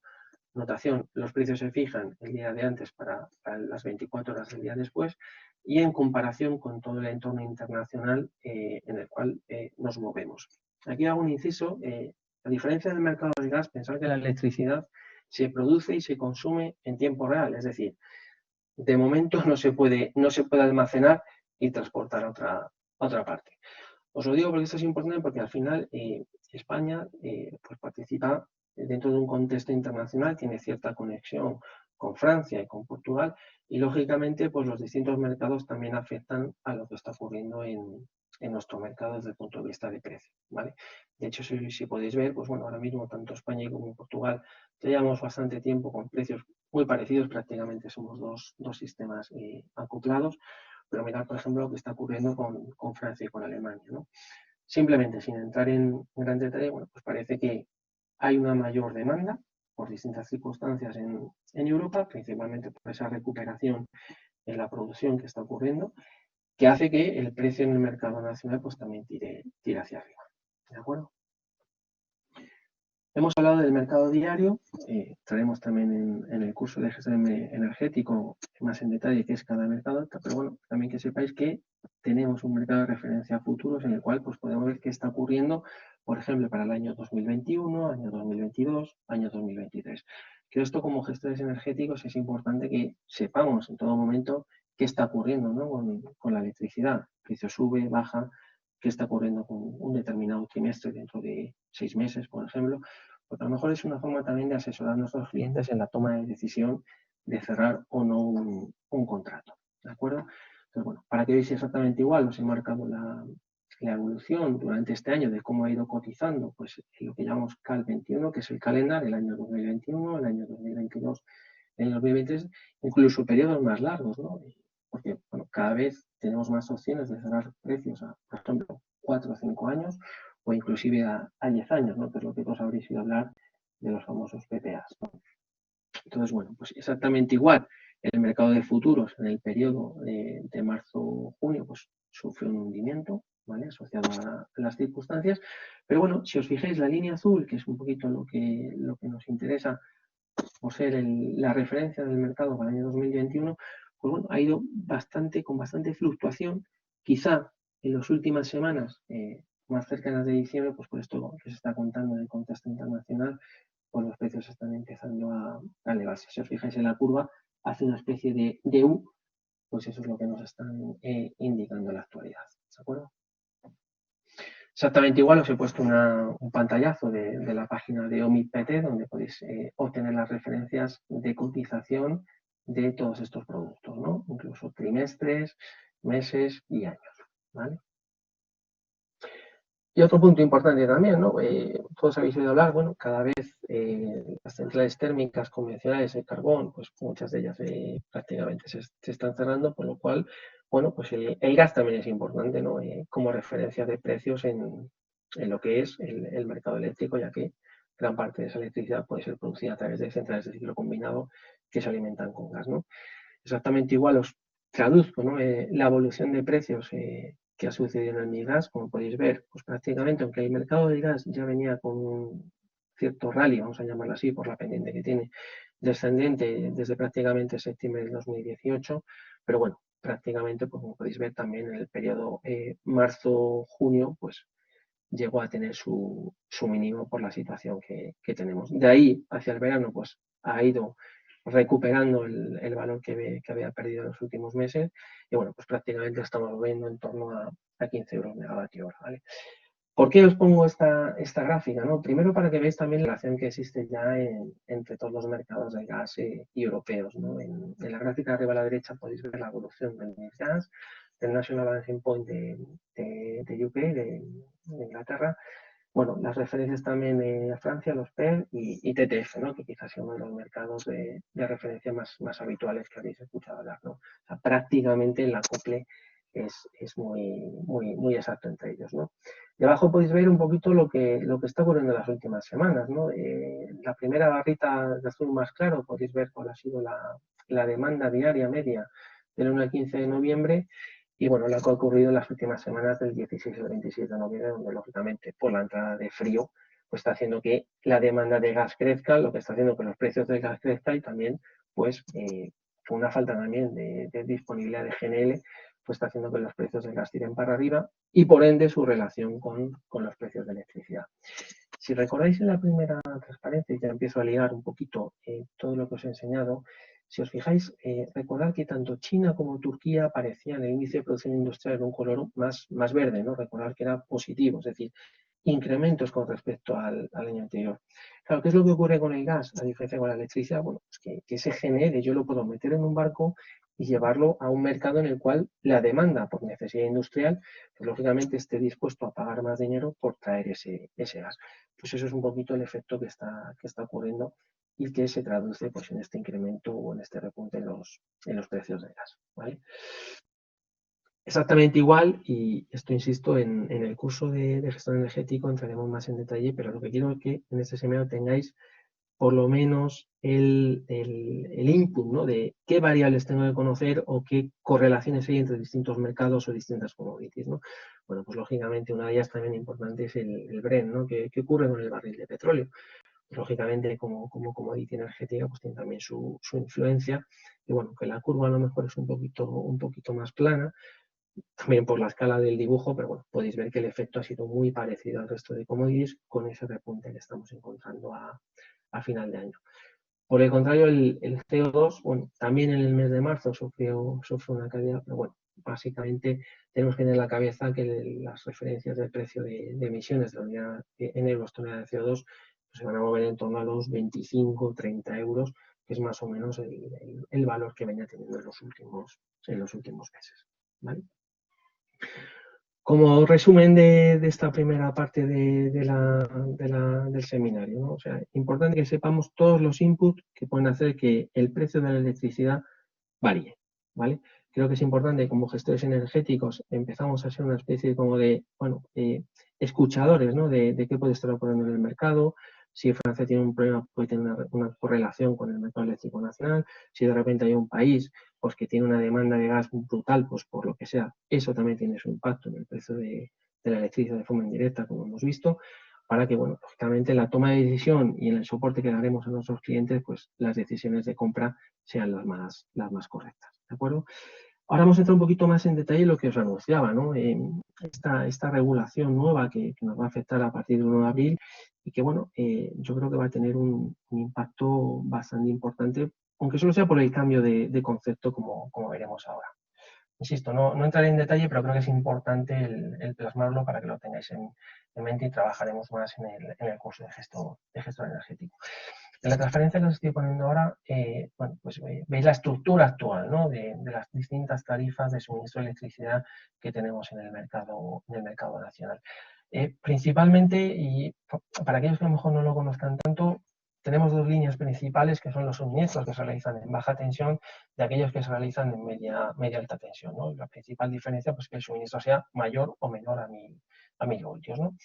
notación, los precios se fijan el día de antes para las 24 horas del día después y en comparación con todo el entorno internacional en el cual nos movemos. Aquí hago un inciso, a diferencia del mercado del gas, pensar que la electricidad se produce y se consume en tiempo real, es decir, de momento no se puede almacenar y transportar a otra parte. Os lo digo porque esto es importante porque al final España pues participa dentro de un contexto internacional, tiene cierta conexión con Francia y con Portugal y lógicamente pues los distintos mercados también afectan a lo que está ocurriendo en nuestro mercado desde el punto de vista de precio, ¿vale? De hecho, si podéis ver, pues bueno, ahora mismo tanto España como Portugal ya llevamos bastante tiempo con precios muy parecidos, prácticamente somos dos sistemas acoplados, pero mirad, por ejemplo, lo que está ocurriendo con Francia y con Alemania, ¿no? Simplemente, sin entrar en gran detalle, bueno, pues parece que hay una mayor demanda por distintas circunstancias en Europa, principalmente por esa recuperación en la producción que está ocurriendo, que hace que el precio en el mercado nacional pues también tire hacia arriba. ¿De acuerdo? Hemos hablado del mercado diario, traemos también en el curso de gestión energético más en detalle qué es cada mercado, pero bueno, también que sepáis que tenemos un mercado de referencia a futuros en el cual pues, podemos ver qué está ocurriendo, por ejemplo, para el año 2021, año 2022, año 2023. Que esto como gestores energéticos es importante que sepamos en todo momento qué está ocurriendo, ¿no? con la electricidad. El precio sube, baja, qué está ocurriendo con un determinado trimestre dentro de 6 meses, por ejemplo, porque a lo mejor es una forma también de asesorar a nuestros clientes en la toma de decisión de cerrar o no un contrato, ¿de acuerdo? Entonces, bueno, para que veáis exactamente igual, os he marcado la evolución durante este año de cómo ha ido cotizando, pues lo que llamamos CAL 21, que es el calendario, el año 2021, el año 2022, el año 2023, incluso periodos más largos, ¿no? Porque bueno, cada vez tenemos más opciones de cerrar precios a, por ejemplo, 4 o 5 años o inclusive a 10 años, ¿no? Que es lo que todos habréis oído hablar de los famosos PPAs, ¿no? Entonces, bueno, pues exactamente igual. El mercado de futuros en el periodo de marzo-junio pues sufrió un hundimiento, ¿vale? Asociado a las circunstancias. Pero bueno, si os fijáis, la línea azul, que es un poquito lo que nos interesa por ser la referencia del mercado para el año 2021, pues bueno, ha ido con bastante fluctuación. Quizá en las últimas semanas, más cercanas de diciembre, pues por esto que se está contando en el contexto internacional, pues los precios están empezando a elevarse. Si os fijáis en la curva, hace una especie de U, pues eso es lo que nos están indicando en la actualidad. ¿De acuerdo? Exactamente igual os he puesto un pantallazo de la página de OMIPT donde podéis obtener las referencias de cotización de todos estos productos, ¿no? Incluso trimestres, meses y años, ¿vale? Y otro punto importante también, ¿no? Todos habéis oído hablar, bueno, cada vez las centrales térmicas convencionales de carbón, pues muchas de ellas prácticamente se están cerrando, por lo cual, bueno, pues el gas también es importante, ¿no? Como referencia de precios en lo que es el mercado eléctrico, ya que gran parte de esa electricidad puede ser producida a través de centrales de ciclo combinado que se alimentan con gas, ¿no? Exactamente igual os traduzco, ¿no? La evolución de precios que ha sucedido en el gas, como podéis ver, pues prácticamente, aunque el mercado del gas ya venía con un cierto rally, vamos a llamarlo así, por la pendiente que tiene, descendente desde prácticamente septiembre del 2018, pero bueno, prácticamente, pues como podéis ver también en el periodo marzo-junio, pues llegó a tener su mínimo por la situación que tenemos. De ahí hacia el verano, pues ha ido recuperando el valor que había perdido en los últimos meses y bueno, pues prácticamente estamos viendo en torno a 15 euros megavatio hora, ¿vale? ¿Por qué os pongo esta gráfica? ¿No? Primero para que veáis también la relación que existe ya entre todos los mercados de gas y europeos, ¿no? En la gráfica de arriba a la derecha podéis ver la evolución del gas, del National Balancing Point de UK, de Inglaterra. Bueno, las referencias también a Francia, los PER y TTF, ¿no? Que quizás sea uno de los mercados de referencia más habituales que habéis escuchado hablar, ¿no? O sea, prácticamente el acople es muy exacto entre ellos, ¿no? Debajo podéis ver un poquito lo que está ocurriendo en las últimas semanas, ¿no? La primera barrita de azul más claro, podéis ver cuál ha sido la demanda diaria media del 1 al 15 de noviembre y bueno, lo que ha ocurrido en las últimas semanas del 16 al 27 de noviembre, donde lógicamente por la entrada de frío, pues está haciendo que la demanda de gas crezca, lo que está haciendo que los precios del gas crezcan y también, pues, con una falta también de disponibilidad de GNL, pues está haciendo que los precios del gas tiren para arriba y por ende su relación con los precios de electricidad. Si recordáis en la primera transparencia, y ya empiezo a liar un poquito todo lo que os he enseñado, si os fijáis, recordad que tanto China como Turquía aparecían en el índice de producción industrial en un color más verde, ¿no? Recordad que era positivo, es decir, incrementos con respecto al año anterior. Claro, ¿qué es lo que ocurre con el gas? A diferencia con la electricidad, bueno, pues que se genere, yo lo puedo meter en un barco y llevarlo a un mercado en el cual la demanda por necesidad industrial, pues lógicamente esté dispuesto a pagar más dinero por traer ese gas. Pues eso es un poquito el efecto que está ocurriendo y que se traduce pues, en este incremento o en este repunte en los precios del gas. ¿Vale? Exactamente igual, y esto insisto, en el curso de gestión energético entraremos más en detalle, pero lo que quiero es que en este seminario tengáis por lo menos el input, ¿no? De qué variables tengo que conocer o qué correlaciones hay entre distintos mercados o distintas commodities, ¿no? Bueno, pues lógicamente una de ellas también importante es el Brent, ¿no? ¿Qué ocurre con el barril de petróleo? Pues, lógicamente, como commodity energética, pues tiene también su influencia. Y bueno, que la curva a lo mejor es un poquito más plana, también por la escala del dibujo, pero bueno, podéis ver que el efecto ha sido muy parecido al resto de commodities con ese repunte que estamos encontrando a final de año. Por el contrario, el CO2, bueno, también en el mes de marzo sufrió una caída, pero bueno, básicamente tenemos que tener en la cabeza que las referencias del precio de emisiones de la unidad en euros tonelada de CO2 pues se van a mover en torno a los 25-30 euros, que es más o menos el valor que venía teniendo en los últimos meses. ¿Vale? Como resumen de esta primera parte del seminario, ¿no? O sea, importante que sepamos todos los inputs que pueden hacer que el precio de la electricidad varíe, ¿vale? Creo que es importante como gestores energéticos empezamos a ser una especie como de, bueno, escuchadores, ¿no? De qué puede estar ocurriendo en el mercado. Si Francia tiene un problema, puede tener una correlación con el mercado eléctrico nacional. Si de repente hay un país pues, que tiene una demanda de gas brutal, pues por lo que sea, eso también tiene su impacto en el precio de la electricidad de forma indirecta, como hemos visto, para que, bueno, lógicamente la toma de decisión y en el soporte que daremos a nuestros clientes, pues las decisiones de compra sean las más correctas. ¿De acuerdo? Ahora vamos a entrar un poquito más en detalle en lo que os anunciaba, ¿no? Esta regulación nueva que nos va a afectar a partir del 1 de abril y que, bueno, yo creo que va a tener un impacto bastante importante, aunque solo sea por el cambio de concepto, como veremos ahora. Insisto, no entraré en detalle, pero creo que es importante el plasmarlo para que lo tengáis en mente y trabajaremos más en el curso de gestor energético. En la transparencia que os estoy poniendo ahora, bueno, pues veis la estructura actual, ¿no? de las distintas tarifas de suministro de electricidad que tenemos en el mercado nacional. Principalmente, y para aquellos que a lo mejor no lo conozcan tanto, tenemos dos líneas principales que son los suministros que se realizan en baja tensión de aquellos que se realizan en media alta tensión, ¿no? La principal diferencia pues que el suministro sea mayor o menor a 1000 voltios, ¿no?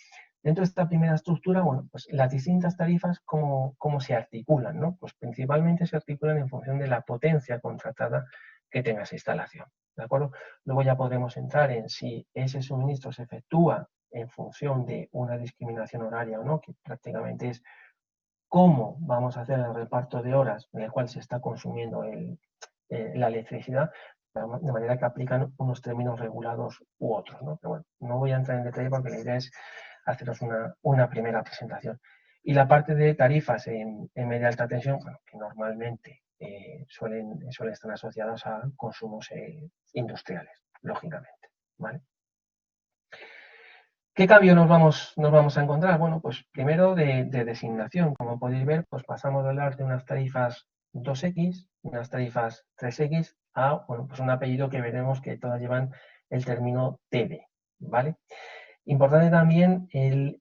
Dentro de esta primera estructura, bueno, pues las distintas tarifas, ¿cómo se articulan? ¿No? Pues principalmente se articulan en función de la potencia contratada que tenga esa instalación. ¿de acuerdo? Luego ya podremos entrar en si ese suministro se efectúa en función de una discriminación horaria o no, que prácticamente es cómo vamos a hacer el reparto de horas en el cual se está consumiendo la electricidad, de manera que aplican unos términos regulados u otros, ¿no? Pero bueno, no voy a entrar en detalle porque la idea es haceros una primera presentación. Y la parte de tarifas en media alta tensión, bueno, que normalmente suelen estar asociadas a consumos industriales, lógicamente, ¿vale? ¿Qué cambio nos vamos a encontrar? Bueno, pues primero de designación. Como podéis ver, pues pasamos de hablar de unas tarifas 2X, unas tarifas 3X, a bueno, pues un apellido que veremos que todas llevan el término TD, ¿vale? Importante también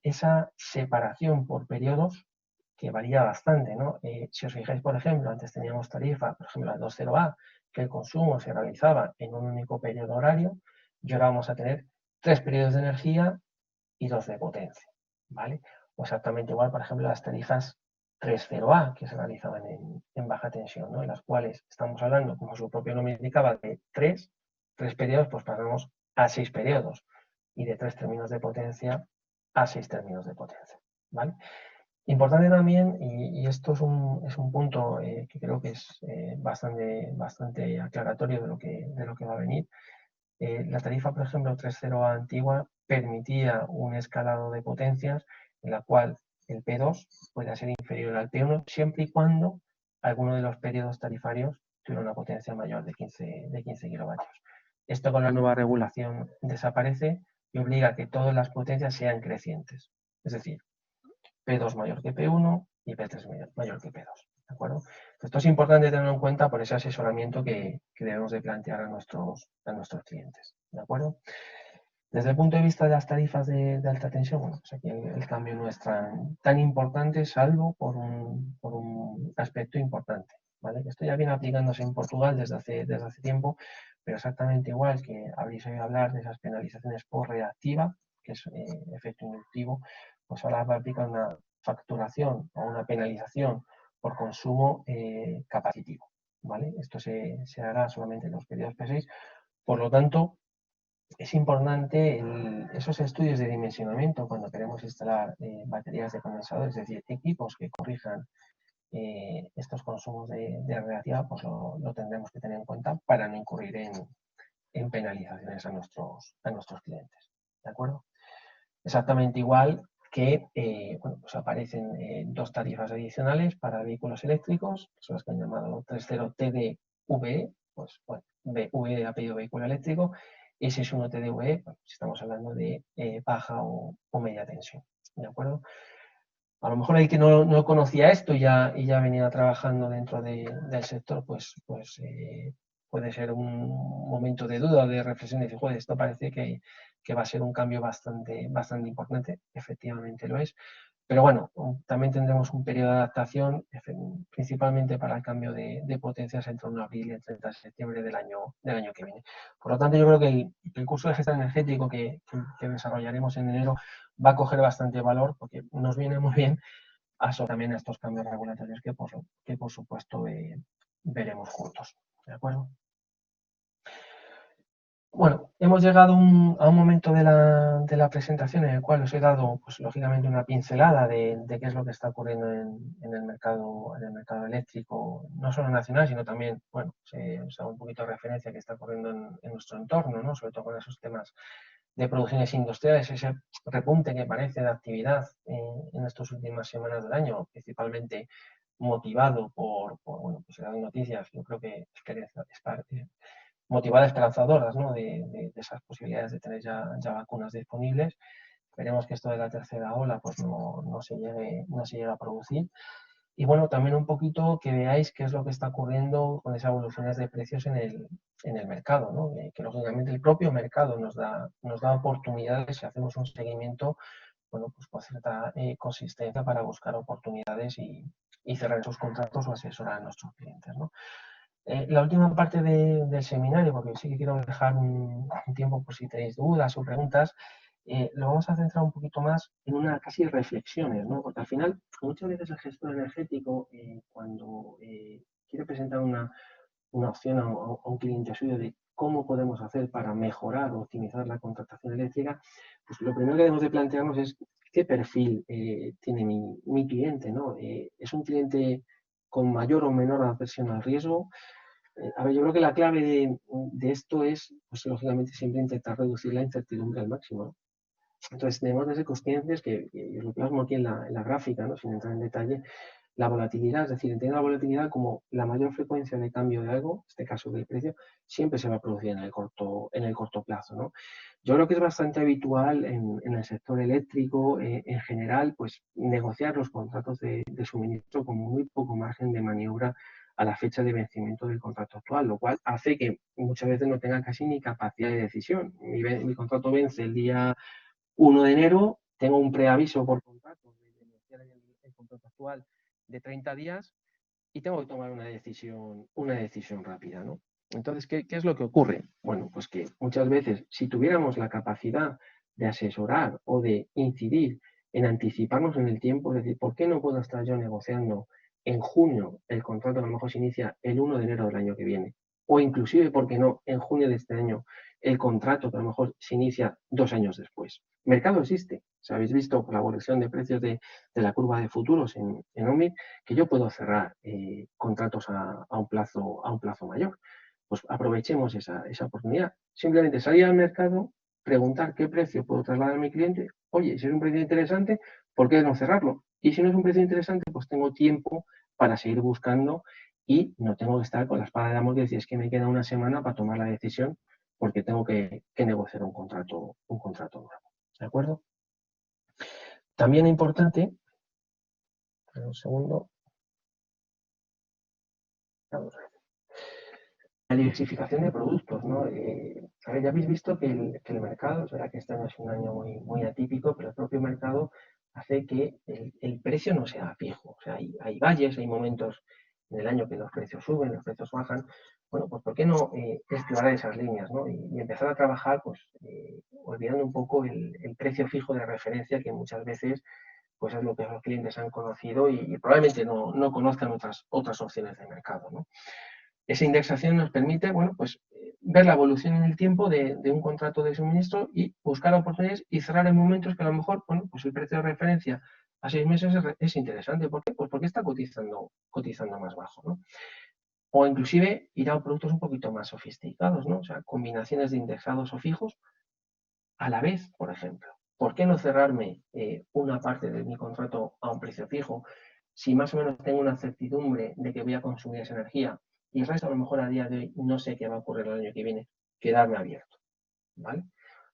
esa separación por periodos, que varía bastante, ¿no? Si os fijáis, por ejemplo, antes teníamos tarifa, por ejemplo, la 2.0A, que el consumo se realizaba en un único periodo horario, y ahora vamos a tener 3 periodos de energía y 2 de potencia, ¿vale? O exactamente igual, por ejemplo, las tarifas 3.0A que se realizaban en baja tensión, ¿no? En las cuales estamos hablando, como su propio nombre indicaba, de 3 periodos, pues pasamos a 6 periodos, y de 3 términos de potencia a 6 términos de potencia, ¿vale? Importante también, y esto es un punto que creo que es bastante aclaratorio de lo que va a venir. La tarifa, por ejemplo, 3.0A antigua permitía un escalado de potencias en la cual el P2 puede ser inferior al P1 siempre y cuando alguno de los periodos tarifarios tuviera una potencia mayor de 15 kilovatios. Esto con la nueva regulación desaparece y obliga a que todas las potencias sean crecientes. Es decir, P2 mayor que P1 y P3 mayor que P2. ¿De acuerdo? Esto es importante tenerlo en cuenta por ese asesoramiento que debemos de plantear a nuestros clientes. ¿De acuerdo? Desde el punto de vista de las tarifas de alta tensión, bueno, pues aquí el cambio no es tan importante, salvo por un aspecto importante. ¿Vale? Esto ya viene aplicándose en Portugal desde hace tiempo, pero exactamente igual que habréis oído hablar de esas penalizaciones por reactiva, que es efecto inductivo, pues ahora va a aplicar una facturación o una penalización por consumo capacitivo. ¿Vale? Esto se hará solamente en los periodos P6. Por lo tanto, es importante esos estudios de dimensionamiento cuando queremos instalar baterías de condensador, es decir, equipos que corrijan estos consumos de reactiva, pues lo tendremos que tener en cuenta para no incurrir en penalizaciones a nuestros clientes. ¿De acuerdo? Exactamente igual que bueno, pues aparecen 2 tarifas adicionales para vehículos eléctricos, que son las que han llamado 3.0 TDVE, pues bueno, VE de apellido vehículo eléctrico, y 6.1 TDVE, bueno, si estamos hablando de baja o media tensión. ¿De acuerdo? A lo mejor el que no conocía esto y ya venía trabajando dentro del sector, pues puede ser un momento de duda o de reflexión y decir, joder, esto parece que va a ser un cambio bastante importante. Efectivamente lo es. Pero bueno, también tendremos un periodo de adaptación, principalmente para el cambio de potencias entre 1 de abril y el 30 de septiembre del año que viene. Por lo tanto, yo creo que el curso de gestión energético que desarrollaremos en enero va a coger bastante valor porque nos viene muy bien también a estos cambios regulatorios que por supuesto veremos juntos. ¿De acuerdo? Bueno, hemos llegado a un momento de la presentación en el cual os he dado, pues lógicamente, una pincelada de qué es lo que está ocurriendo en el mercado eléctrico, no solo nacional, sino también, bueno, os hago un poquito de referencia a qué está ocurriendo en nuestro entorno, ¿no? Sobre todo con esos temas de producciones industriales, ese repunte que parece de actividad en estas últimas semanas del año, principalmente motivado bueno, pues las noticias, yo creo que motivadas esperanzadoras, ¿no? de esas posibilidades de tener ya vacunas disponibles. Esperemos que esto de la tercera ola pues no se llegue a producir. Y bueno, también un poquito que veáis qué es lo que está ocurriendo con esas evoluciones de precios en el mercado, ¿no? Que lógicamente el propio mercado nos da oportunidades si hacemos un seguimiento, bueno, pues con cierta consistencia para buscar oportunidades y cerrar esos contratos o asesorar a nuestros clientes, ¿no? La última parte del seminario, porque sí que quiero dejar un tiempo por si tenéis dudas o preguntas, lo vamos a centrar un poquito más en una casi reflexiones, ¿no? Porque al final, muchas veces el gestor energético, cuando quiere presentar una opción a un cliente suyo de cómo podemos hacer para mejorar o optimizar la contratación eléctrica, pues lo primero que debemos de plantearnos es qué perfil tiene mi cliente, ¿no? ¿Es un cliente con mayor o menor aversión al riesgo? A ver, yo creo que la clave de esto es, pues lógicamente, siempre intentar reducir la incertidumbre al máximo, ¿no? Entonces, tenemos que ser conscientes que os lo plasmo aquí en la gráfica, ¿no? Sin entrar en detalle, la volatilidad, es decir, entiendo la volatilidad como la mayor frecuencia de cambio de algo, en este caso del precio, siempre se va a producir en el corto plazo, ¿no? Yo creo que es bastante habitual en el sector eléctrico, en general, pues negociar los contratos de suministro con muy poco margen de maniobra a la fecha de vencimiento del contrato actual, lo cual hace que muchas veces no tengan casi ni capacidad de decisión. Mi contrato vence el día 1 de enero, tengo un preaviso por contrato de negociar el contrato actual de 30 días y tengo que tomar una decisión rápida, ¿no? Entonces, ¿qué es lo que ocurre? Bueno, pues que muchas veces, si tuviéramos la capacidad de asesorar o de incidir en anticiparnos en el tiempo, es decir, ¿por qué no puedo estar yo negociando en junio el contrato? A lo mejor se inicia el 1 de enero del año que viene, o inclusive, ¿por qué no?, en junio de este año el contrato que a lo mejor se inicia 2 años después. Mercado existe. Si habéis visto por la evolución de precios de la curva de futuros en OMIC, que yo puedo cerrar contratos a un plazo mayor. Pues aprovechemos esa oportunidad. Simplemente salir al mercado, preguntar qué precio puedo trasladar a mi cliente. Oye, si es un precio interesante, ¿por qué no cerrarlo? Y si no es un precio interesante, pues tengo tiempo para seguir buscando y no tengo que estar con la espada de Damocles y decir, es que me queda una semana para tomar la decisión porque tengo que negociar un contrato nuevo. ¿De acuerdo? También es importante, un segundo, la diversificación de productos, ¿no? A ver, ya habéis visto que el mercado, es verdad que este año es un año muy atípico, pero el propio mercado hace que el precio no sea fijo. O sea, hay valles, hay momentos en el año que los precios suben, los precios bajan. Bueno, pues ¿por qué no explorar esas líneas, ¿no? Y empezar a trabajar, pues, olvidando un poco el precio fijo de referencia que muchas veces pues es lo que los clientes han conocido y probablemente no conozcan otras opciones de mercado, ¿no? Esa indexación nos permite, bueno, pues ver la evolución en el tiempo de un contrato de suministro y buscar oportunidades y cerrar en momentos que a lo mejor, bueno, pues el precio de referencia a 6 meses es interesante. ¿Por qué? Pues porque está cotizando más bajo, ¿no? O inclusive ir a productos un poquito más sofisticados, ¿no? O sea, combinaciones de indexados o fijos a la vez, por ejemplo. ¿Por qué no cerrarme una parte de mi contrato a un precio fijo si más o menos tengo una certidumbre de que voy a consumir esa energía y el resto a lo mejor a día de hoy no sé qué va a ocurrir el año que viene? Quedarme abierto, ¿vale?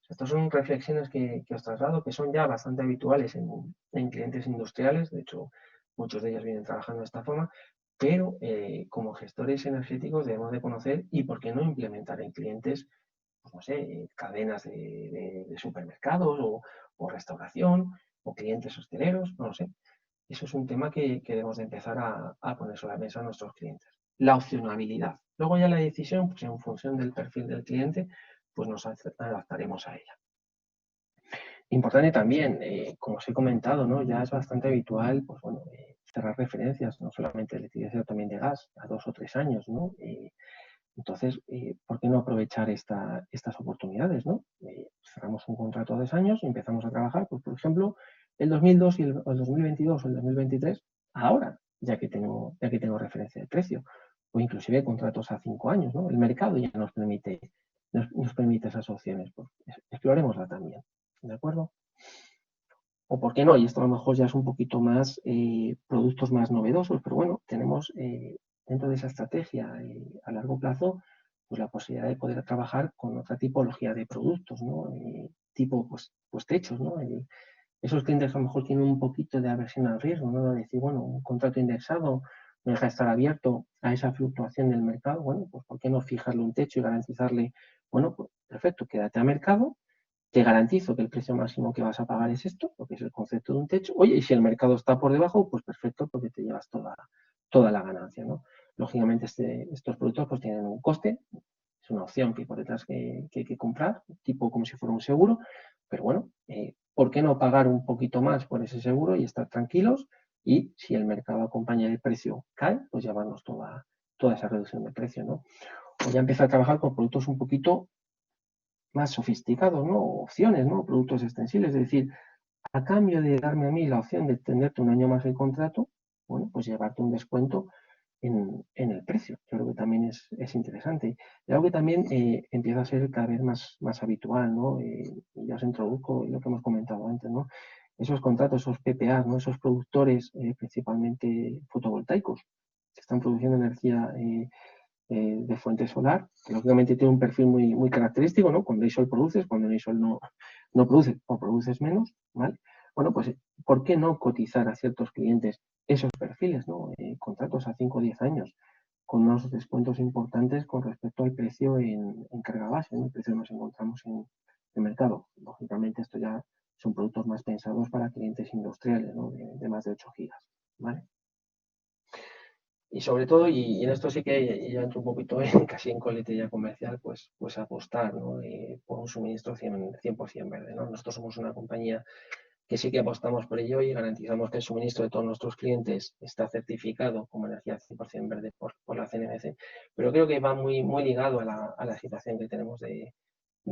Estas son reflexiones que os traslado, que son ya bastante habituales en clientes industriales, de hecho muchos de ellos vienen trabajando de esta forma, pero como gestores energéticos debemos de conocer y por qué no implementar en clientes, pues no sé, cadenas de supermercados o restauración o clientes hosteleros, no lo sé. Eso es un tema que debemos de empezar a poner sobre la mesa a nuestros clientes. La opcionabilidad. Luego ya la decisión, pues en función del perfil del cliente, pues nos adaptaremos a ella. Importante también, como os he comentado, ¿no? Ya es bastante habitual, pues bueno, cerrar referencias, no solamente de electricidad, sino también de gas, a 2 o 3 años, ¿no? Entonces, ¿por qué no aprovechar estas oportunidades, ¿no? Cerramos un contrato a 2 años y empezamos a trabajar, pues, por ejemplo, el 2002 y el 2022 o el 2023, ahora, ya que tengo referencia de precio, o inclusive contratos a 5 años, ¿no? El mercado ya nos permite esas opciones, pues exploremosla también, ¿de acuerdo? O por qué no, y esto a lo mejor ya es un poquito más productos más novedosos, pero bueno, tenemos dentro de esa estrategia a largo plazo, pues la posibilidad de poder trabajar con otra tipología de productos, ¿no? Tipo, pues techos, ¿no? Esos clientes a lo mejor tienen un poquito de aversión al riesgo, ¿no? De decir, bueno, un contrato indexado me deja estar abierto a esa fluctuación del mercado, bueno, pues ¿por qué no fijarle un techo y garantizarle, bueno, pues perfecto, quédate a mercado, te garantizo que el precio máximo que vas a pagar es esto, porque es el concepto de un techo. Oye, y si el mercado está por debajo, pues perfecto, porque te llevas toda la ganancia, ¿no? Lógicamente, estos productos pues tienen un coste, es una opción que por detrás que hay que comprar, tipo como si fuera un seguro, pero bueno, ¿por qué no pagar un poquito más por ese seguro y estar tranquilos? Y si el mercado acompaña el precio cae, pues llevarnos toda esa reducción de precio, ¿no? O ya empieza a trabajar con productos un poquito más sofisticados, ¿no? Opciones, ¿no? Productos extensibles, es decir, a cambio de darme a mí la opción de extenderte un año más el contrato, bueno, pues llevarte un descuento en el precio. Yo creo que también es interesante. Y algo que también empieza a ser cada vez más habitual, ¿no? Y ya os introduzco lo que hemos comentado antes, ¿no? Esos contratos, esos PPAs, ¿no? Esos productores principalmente fotovoltaicos que están produciendo energía de fuente solar, que lógicamente tiene un perfil muy característico, ¿no? Cuando hay sol produces, cuando no hay sol no produces o produces menos, ¿vale? Bueno, pues, ¿por qué no cotizar a ciertos clientes esos perfiles, ¿no? Contratos a 5 o 10 años, con unos descuentos importantes con respecto al precio en carga base, ¿no? El precio que nos encontramos en el mercado. Lógicamente, esto ya son productos más pensados para clientes industriales, ¿no? De más de 8 gigas, ¿vale? Y sobre todo, y en esto sí que ya entro un poquito casi en coletilla comercial, pues apostar, ¿no? Por un suministro 100% verde, ¿no? Nosotros somos una compañía que sí que apostamos por ello y garantizamos que el suministro de todos nuestros clientes está certificado como energía 100% verde por la CNMC, pero creo que va muy ligado a la situación que tenemos de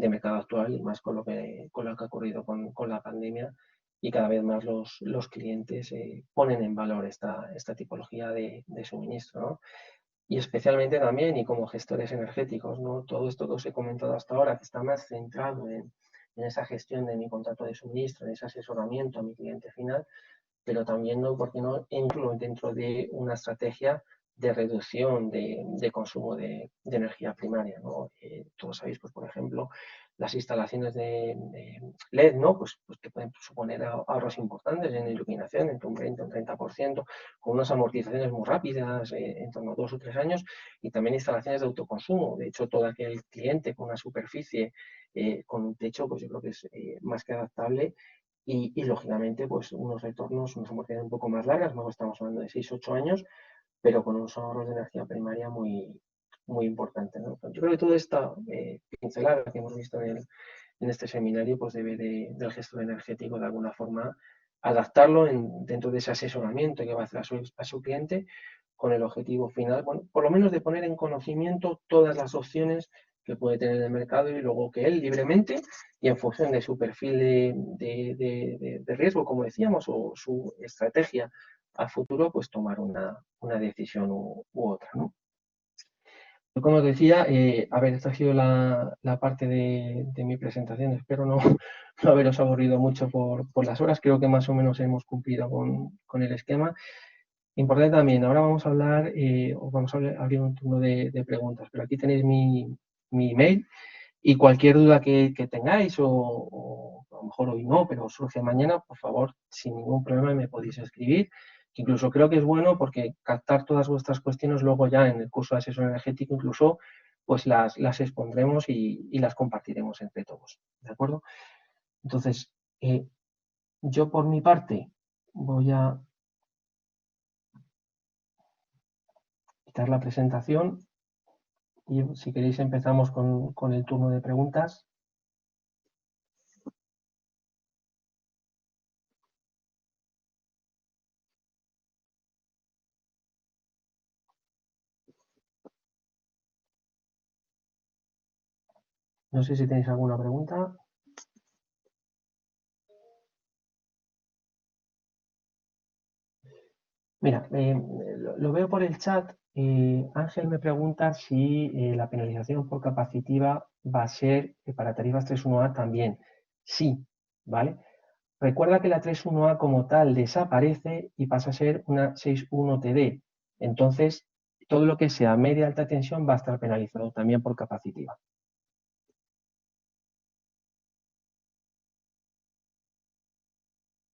mercado actual y más con lo que ha ocurrido con la pandemia, y cada vez más los clientes ponen en valor esta tipología de suministro, ¿no? Y especialmente también, y como gestores energéticos, ¿no? Todo esto que os he comentado hasta ahora, que está más centrado en esa gestión de mi contrato de suministro, en ese asesoramiento a mi cliente final, pero también, ¿no? ¿Por qué no incluyo dentro de una estrategia de reducción de consumo de energía primaria, ¿no? Todos sabéis, pues, por ejemplo, las instalaciones de LED, ¿no? Pues que pueden suponer ahorros importantes en iluminación, entre un 20 o un 30%, con unas amortizaciones muy rápidas, en torno a 2 o 3 años, y también instalaciones de autoconsumo. De hecho, todo aquel cliente con una superficie, con un techo, pues yo creo que es más que adaptable y lógicamente, pues unos retornos, unas amortizaciones un poco más largas, luego estamos hablando de 6 o 8 años, pero con unos ahorros de energía primaria muy importantes, ¿no? Yo creo que toda esta pincelada que hemos visto en este seminario, pues debe del gestor energético de alguna forma adaptarlo dentro de ese asesoramiento que va a hacer a su cliente, con el objetivo final, bueno, por lo menos de poner en conocimiento todas las opciones que puede tener el mercado y luego que él libremente y en función de su perfil de riesgo, como decíamos, o su estrategia a futuro, pues tomar una decisión u otra, ¿no? Como os decía, a ver, esta ha sido la parte de mi presentación. Espero no haberos aburrido mucho por las horas. Creo que más o menos hemos cumplido con el esquema. Importante también, ahora vamos a hablar, o vamos a abrir un turno de preguntas, pero aquí tenéis mi email y cualquier duda que tengáis, o a lo mejor hoy no, pero surge mañana, por favor, sin ningún problema me podéis escribir. Incluso creo que es bueno porque captar todas vuestras cuestiones luego ya en el curso de asesor energético, incluso pues las expondremos y las compartiremos entre todos, ¿de acuerdo? Entonces, yo por mi parte voy a quitar la presentación y si queréis empezamos con el turno de preguntas. No sé si tenéis alguna pregunta. Mira, lo veo por el chat. Ángel me pregunta si la penalización por capacitiva va a ser para tarifas 3.1a también. Sí, ¿vale? Recuerda que la 3.1a como tal desaparece y pasa a ser una 6.1 TD. Entonces, todo lo que sea media alta tensión va a estar penalizado también por capacitiva.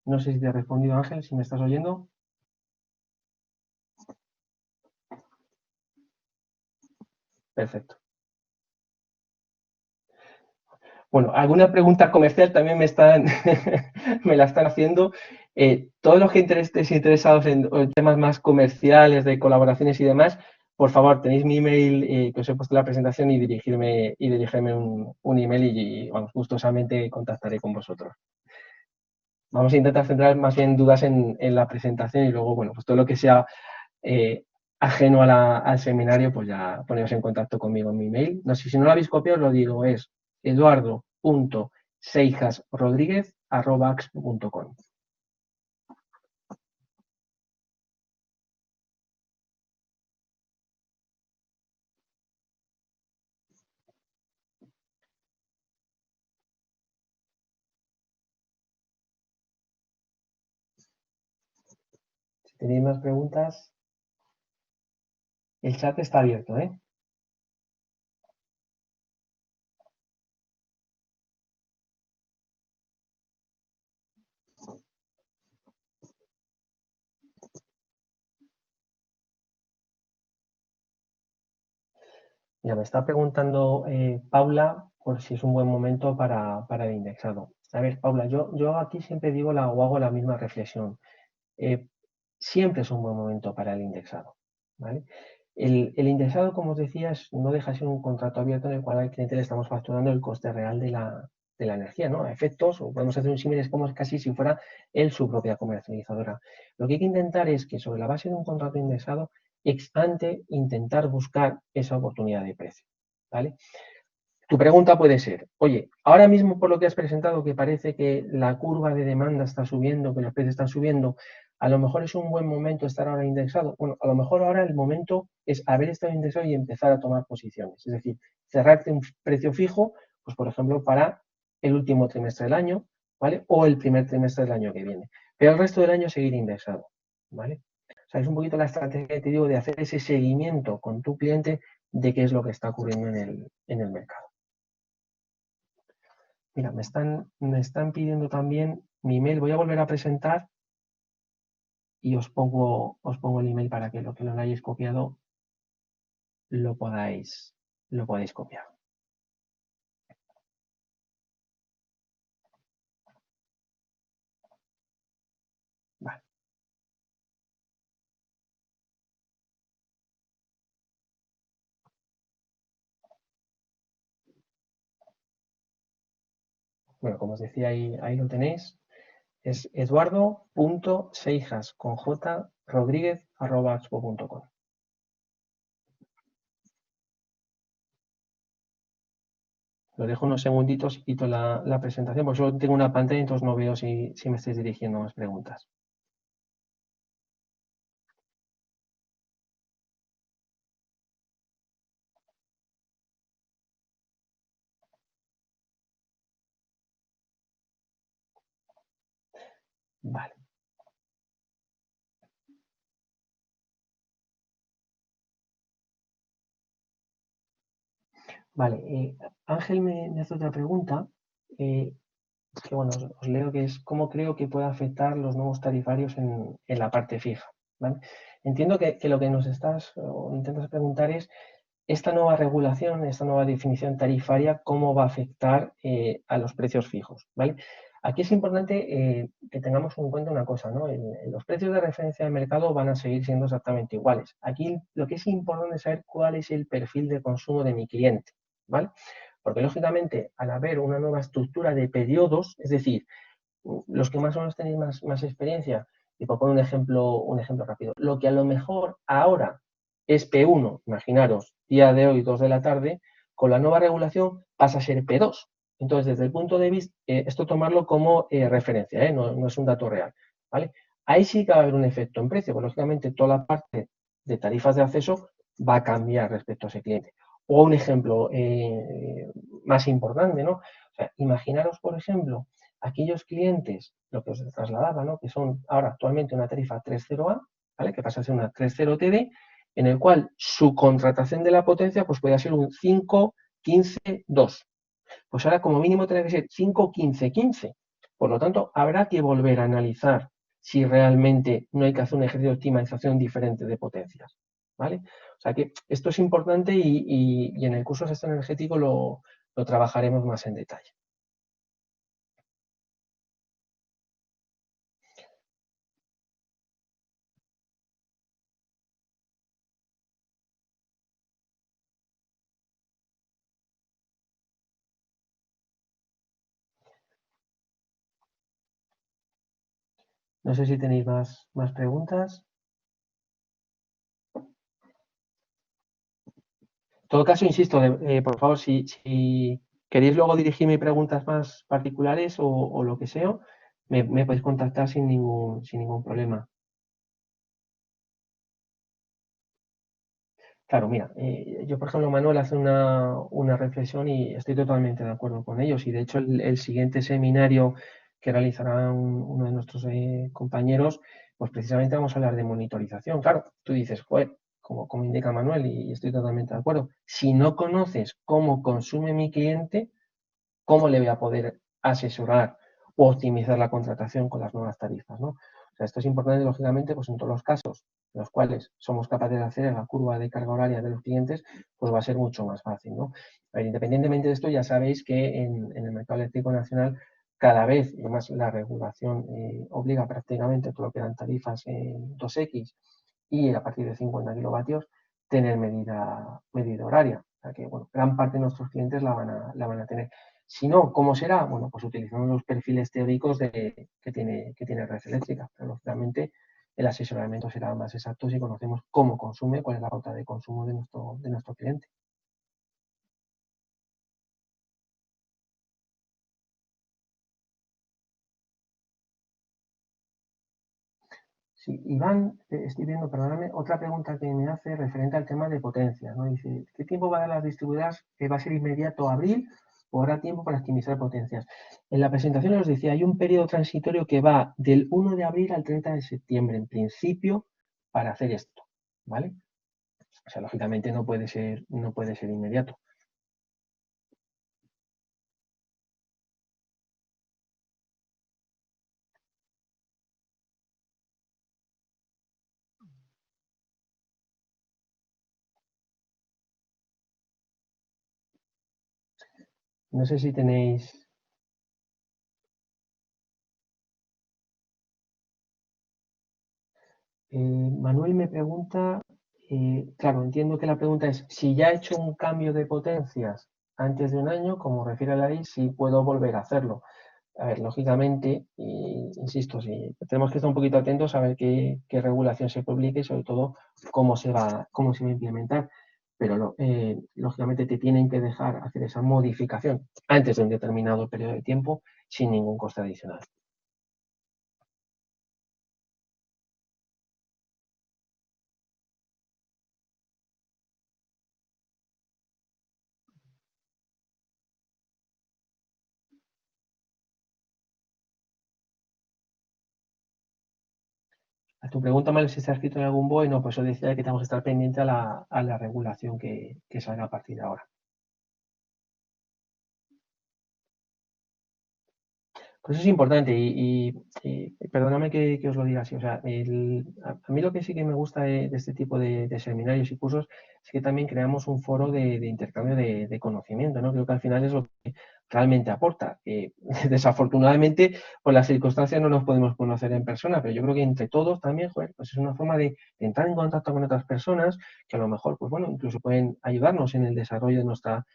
No sé si te he respondido, Ángel, si me estás oyendo. Perfecto. Bueno, alguna pregunta comercial también me la están haciendo. Todos los que estéis interesados en temas más comerciales, de colaboraciones y demás, por favor, tenéis mi email que os he puesto en la presentación y dirigirme un email y vamos, gustosamente contactaré con vosotros. Vamos a intentar centrar más bien dudas en la presentación y luego, bueno, pues todo lo que sea ajeno al seminario, pues ya poneros en contacto conmigo en mi mail. No sé si no lo habéis copiado, os lo digo, es eduardo.seijasrodríguez@axpo.com. Si tenéis más preguntas, el chat está abierto, ¿eh? Ya me está preguntando Paula por si es un buen momento para el indexado. A ver, Paula, yo aquí siempre digo o hago la misma reflexión. Eh, siempre es un buen momento para el indexado, ¿vale? El indexado, como os decía, no deja de ser un contrato abierto en el cual al cliente le estamos facturando el coste real de la energía, ¿no? A efectos, o podemos hacer un símil, es como casi si fuera él su propia comercializadora. Lo que hay que intentar es que sobre la base de un contrato indexado, ex ante, intentar buscar esa oportunidad de precio, ¿vale? Tu pregunta puede ser, oye, ahora mismo por lo que has presentado, que parece que la curva de demanda está subiendo, que los precios están subiendo, a lo mejor es un buen momento estar ahora indexado. Bueno, a lo mejor ahora el momento es haber estado indexado y empezar a tomar posiciones. Es decir, cerrarte un precio fijo, pues por ejemplo, para el último trimestre del año, ¿vale? O el primer trimestre del año que viene. Pero el resto del año seguir indexado, ¿vale? O sea, es un poquito la estrategia que te digo de hacer ese seguimiento con tu cliente de qué es lo que está ocurriendo en el mercado. Mira, me están pidiendo también mi email. Voy a volver a presentar y os pongo el email para que lo hayáis copiado lo podáis copiar. Vale. Bueno, como os decía, ahí lo tenéis. Es eduardo.seijas.rodríguez@expo.com. Lo dejo unos segunditos y quito la presentación, porque solo tengo una pantalla, entonces no veo si me estáis dirigiendo más preguntas. Vale. Vale. Ángel me hace otra pregunta. Que bueno, os leo que es cómo creo que puede afectar los nuevos tarifarios en la parte fija, ¿vale? Entiendo que lo que nos estás o intentas preguntar es esta nueva regulación, esta nueva definición tarifaria, cómo va a afectar a los precios fijos, ¿vale? Aquí es importante que tengamos en cuenta una cosa, ¿no? Los precios de referencia de mercado van a seguir siendo exactamente iguales. Aquí lo que es importante es saber cuál es el perfil de consumo de mi cliente, ¿vale? Porque lógicamente, al haber una nueva estructura de periodos, es decir, los que más o menos tenéis más experiencia, y por poner un ejemplo rápido, lo que a lo mejor ahora es P1, imaginaros, día de hoy, 2 de la tarde, con la nueva regulación pasa a ser P2. Entonces, desde el punto de vista, esto tomarlo como referencia, no es un dato real, ¿vale? Ahí sí que va a haber un efecto en precio, porque lógicamente toda la parte de tarifas de acceso va a cambiar respecto a ese cliente. O un ejemplo más importante, ¿no? O sea, imaginaros, por ejemplo, aquellos clientes, lo que os trasladaba, ¿no? Que son ahora actualmente una tarifa 3.0A, ¿vale? Que pasa a ser una 3.0 TD, en el cual su contratación de la potencia pues puede ser un 5, 15, 2. Pues ahora como mínimo tiene que ser 5, 15, 15. Por lo tanto, habrá que volver a analizar si realmente no hay que hacer un ejercicio de optimización diferente de potencias, ¿vale? O sea que esto es importante y en el curso de gestión energético lo trabajaremos más en detalle. No sé si tenéis más preguntas. todo caso, insisto, por favor, si queréis luego dirigirme preguntas más particulares o lo que sea, me podéis contactar sin ningún problema. Claro, mira, yo por ejemplo, Manuel hace una reflexión y estoy totalmente de acuerdo con ellos. Y de hecho, el siguiente seminario que realizará uno de nuestros compañeros, pues precisamente vamos a hablar de monitorización. Claro, tú dices, joder, como indica Manuel, y estoy totalmente de acuerdo. Si no conoces cómo consume mi cliente, ¿cómo le voy a poder asesorar o optimizar la contratación con las nuevas tarifas, ¿no? O sea, esto es importante, lógicamente, pues en todos los casos en los cuales somos capaces de hacer en la curva de carga horaria de los clientes, pues va a ser mucho más fácil, ¿no? A ver, independientemente de esto, ya sabéis que en el mercado eléctrico nacional cada vez, y además la regulación obliga prácticamente todo lo que eran tarifas en 2X y a partir de 50 kilovatios, tener medida horaria. O sea que, bueno, gran parte de nuestros clientes la van a tener. Si no, ¿cómo será? Bueno, pues utilizando los perfiles teóricos que tiene Red Eléctrica. Pero, lógicamente, el asesoramiento será más exacto si conocemos cómo consume, cuál es la pauta de consumo de nuestro cliente. Sí, Iván, estoy viendo, perdóname, otra pregunta que me hace referente al tema de potencias, ¿no? Dice, ¿qué tiempo va a dar las distribuidoras? ¿Va a ser inmediato abril o habrá tiempo para optimizar potencias? En la presentación os decía, hay un periodo transitorio que va del 1 de abril al 30 de septiembre, en principio, para hacer esto, ¿vale? O sea, lógicamente no puede ser inmediato. No sé si tenéis. Manuel me pregunta, claro, entiendo que la pregunta es, si ya he hecho un cambio de potencias antes de un año, como refiere a la ley, si puedo volver a hacerlo. A ver, lógicamente, insisto, si tenemos que estar un poquito atentos a ver qué regulación se publique y sobre todo cómo se va a implementar. Pero lógicamente te tienen que dejar hacer esa modificación antes de un determinado periodo de tiempo sin ningún coste adicional. A tu pregunta, Manuel, si está escrito en algún BOE, no, pues eso decía que tenemos que estar pendiente a la regulación que salga a partir de ahora. Pues eso es importante y perdóname que os lo diga así. O sea, a mí lo que sí que me gusta de este tipo de seminarios y cursos es que también creamos un foro de intercambio de conocimiento, ¿no? Creo que al final es lo que realmente aporta. Desafortunadamente, por las circunstancias no nos podemos conocer en persona, pero yo creo que entre todos también, joder, pues es una forma de entrar en contacto con otras personas que a lo mejor, pues bueno, incluso pueden ayudarnos en el desarrollo de nuestra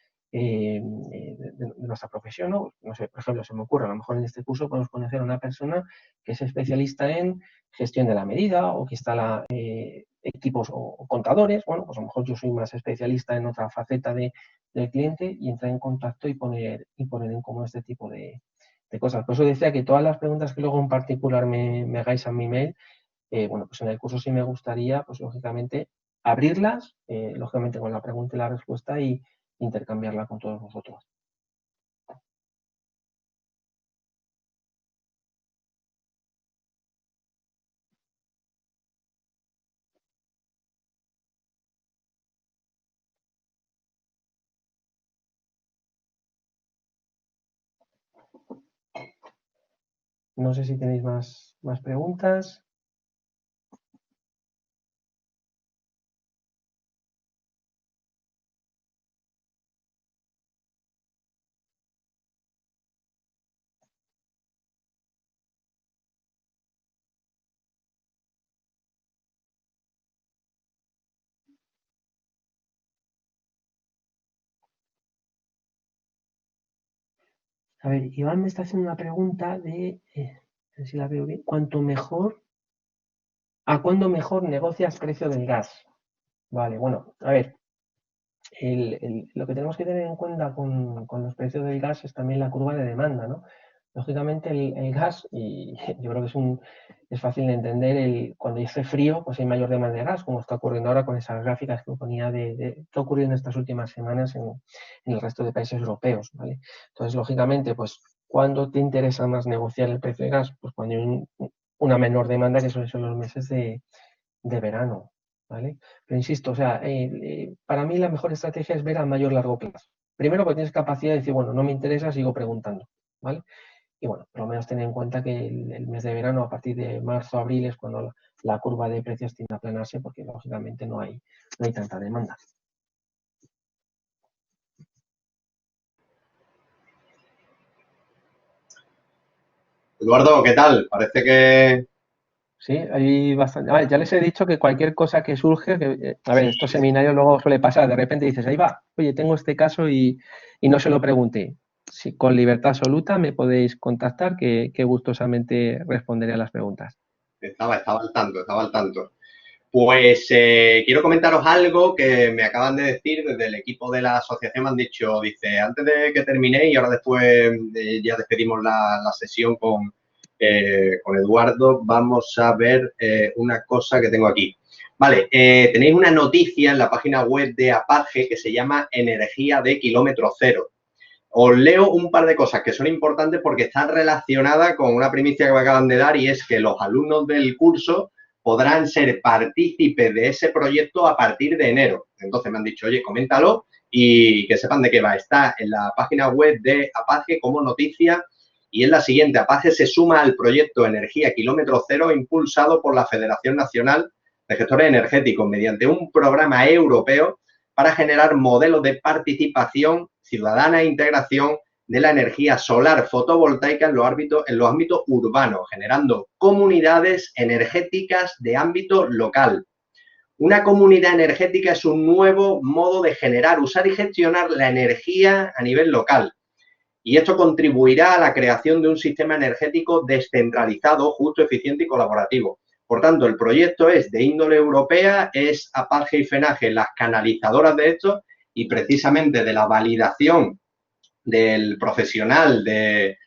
profesión, ¿no? No sé, por ejemplo, se me ocurre, a lo mejor en este curso podemos conocer a una persona que es especialista en gestión de la medida o que instala equipos o contadores. Bueno, pues a lo mejor yo soy más especialista en otra faceta del cliente y entrar en contacto y poner en común este tipo de cosas. Por eso decía que todas las preguntas que luego en particular me hagáis a mi mail, bueno, pues en el curso sí me gustaría, pues lógicamente, abrirlas, lógicamente con la pregunta y la respuesta y intercambiarla con todos vosotros. No sé si tenéis más preguntas. A ver, Iván me está haciendo una pregunta a ver si la veo bien. ¿A cuándo mejor negocias precio del gas? Vale, bueno, a ver. lo que tenemos que tener en cuenta con los precios del gas es también la curva de demanda, ¿no? Lógicamente el gas, y yo creo que es fácil de entender, cuando hace frío, pues hay mayor demanda de gas, como está ocurriendo ahora con esas gráficas que ponía qué ha ocurrido en estas últimas semanas en el resto de países europeos, ¿vale? Entonces, lógicamente, pues, ¿cuándo te interesa más negociar el precio de gas? Pues cuando hay una menor demanda, que suelen ser los meses de verano, ¿vale? Pero insisto, o sea, para mí la mejor estrategia es ver a mayor largo plazo. Primero, porque tienes capacidad de decir, bueno, no me interesa, sigo preguntando, ¿vale? Y bueno, por lo menos tener en cuenta que el mes de verano, a partir de marzo, abril, es cuando la curva de precios tiende a aplanarse, porque lógicamente no hay tanta demanda. Eduardo, ¿qué tal? Parece que... Sí, hay bastante. A ver, ya les he dicho que cualquier cosa que surge, a ver, estos seminarios luego suele pasar, de repente dices, ahí va, oye, tengo este caso y no se lo pregunté. Si con libertad absoluta me podéis contactar, que gustosamente responderé a las preguntas. Estaba al tanto, estaba al tanto. Pues quiero comentaros algo que me acaban de decir desde el equipo de la asociación. Me han dicho, dice, antes de que terminéis y ahora después ya despedimos la sesión con Eduardo, vamos a ver una cosa que tengo aquí. Vale, tenéis una noticia en la página web de APAGE que se llama Energía de Kilómetro Cero. Os leo un par de cosas que son importantes porque están relacionadas con una primicia que me acaban de dar, y es que los alumnos del curso podrán ser partícipes de ese proyecto a partir de enero. Entonces me han dicho, oye, coméntalo y que sepan de qué va. Está en la página web de APAGE como noticia y es la siguiente. APAGE se suma al proyecto Energía Kilómetro Cero impulsado por la Federación Nacional de Gestores Energéticos mediante un programa europeo para generar modelos de participación ciudadana e integración de la energía solar fotovoltaica en los ámbitos urbanos, generando comunidades energéticas de ámbito local. Una comunidad energética es un nuevo modo de generar, usar y gestionar la energía a nivel local. Y esto contribuirá a la creación de un sistema energético descentralizado, justo, eficiente y colaborativo. Por tanto, el proyecto es de índole europea, es APAGE y FENAGE las canalizadoras de esto, y precisamente de la validación del profesional que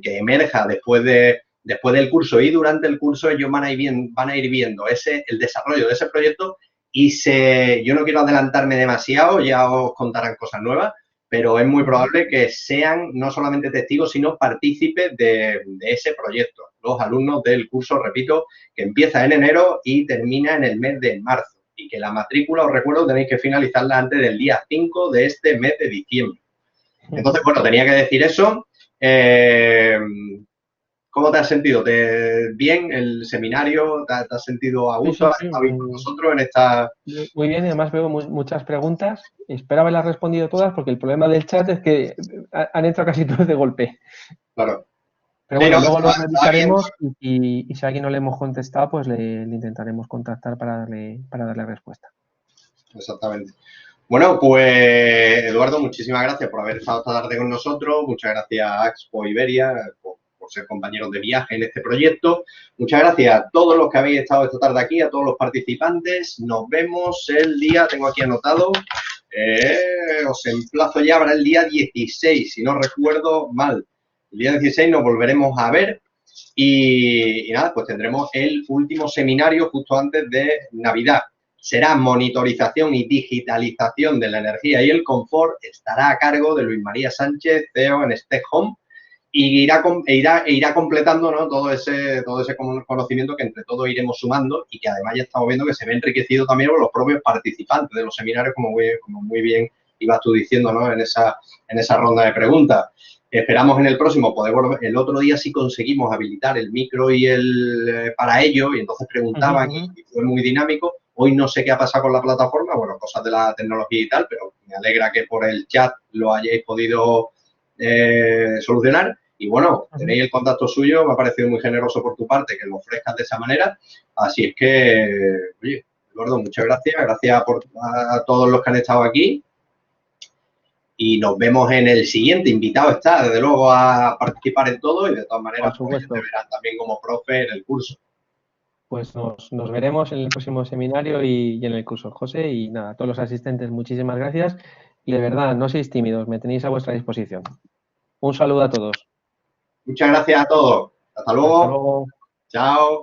emerja después del curso y durante el curso, ellos van a ir viendo el desarrollo de ese proyecto y yo no quiero adelantarme demasiado, ya os contarán cosas nuevas, pero es muy probable que sean no solamente testigos, sino partícipes de ese proyecto. Los alumnos del curso, repito, que empieza en enero y termina en el mes de marzo. Y que la matrícula, os recuerdo, tenéis que finalizarla antes del día 5 de este mes de diciembre. Entonces, bueno, tenía que decir eso. ¿Cómo te has sentido? ¿Bien el seminario? ¿Te has sentido a gusto? Sí, ¿Has sí, estado bien con nosotros en esta...? muy bien, y además veo muchas preguntas. Espero haberlas respondido todas, porque el problema del chat es que han entrado casi todos de golpe. Claro. Pero Sí, bueno, no, luego lo está bien. revisaremos y si a alguien no le hemos contestado, pues le intentaremos contactar para darle respuesta. Exactamente. Bueno, pues Eduardo, muchísimas gracias por haber estado esta tarde con nosotros. Muchas gracias a Expo Iberia por ser compañeros de viaje en este proyecto. Muchas gracias a todos los que habéis estado esta tarde aquí, a todos los participantes. Nos vemos el día, tengo aquí anotado, os emplazo ya para el día 16, si no recuerdo mal. El día 16 nos volveremos a ver y nada, pues tendremos el último seminario justo antes de Navidad. Será monitorización y digitalización de la energía y el confort. Estará a cargo de Luis María Sánchez, CEO en Stay Home, y irá completando, ¿no?, todo ese conocimiento que entre todos iremos sumando y que además ya estamos viendo que se ve enriquecido también por los propios participantes de los seminarios, como muy bien ibas tú diciendo, ¿no?, en esa ronda de preguntas. Esperamos en el próximo poder volver. El otro día sí conseguimos habilitar el micro y para ello, y entonces preguntaban y fue muy dinámico. Hoy no sé qué ha pasado con la plataforma, bueno, cosas de la tecnología y tal, pero me alegra que por el chat lo hayáis podido solucionar. Y bueno, tenéis el contacto suyo, me ha parecido muy generoso por tu parte que lo ofrezcas de esa manera. Así es que, oye, Eduardo, muchas gracias. Gracias a todos los que han estado aquí. Y nos vemos en el siguiente. Invitado está, desde luego, a participar en todo y de todas maneras pues, te verán también como profe en el curso. pues nos veremos en el próximo seminario y en el curso, José. Y nada, a todos los asistentes, muchísimas gracias. Y de verdad, no seáis tímidos, me tenéis a vuestra disposición. Un saludo a todos. Muchas gracias a todos. Hasta Hasta luego. luego. Chao.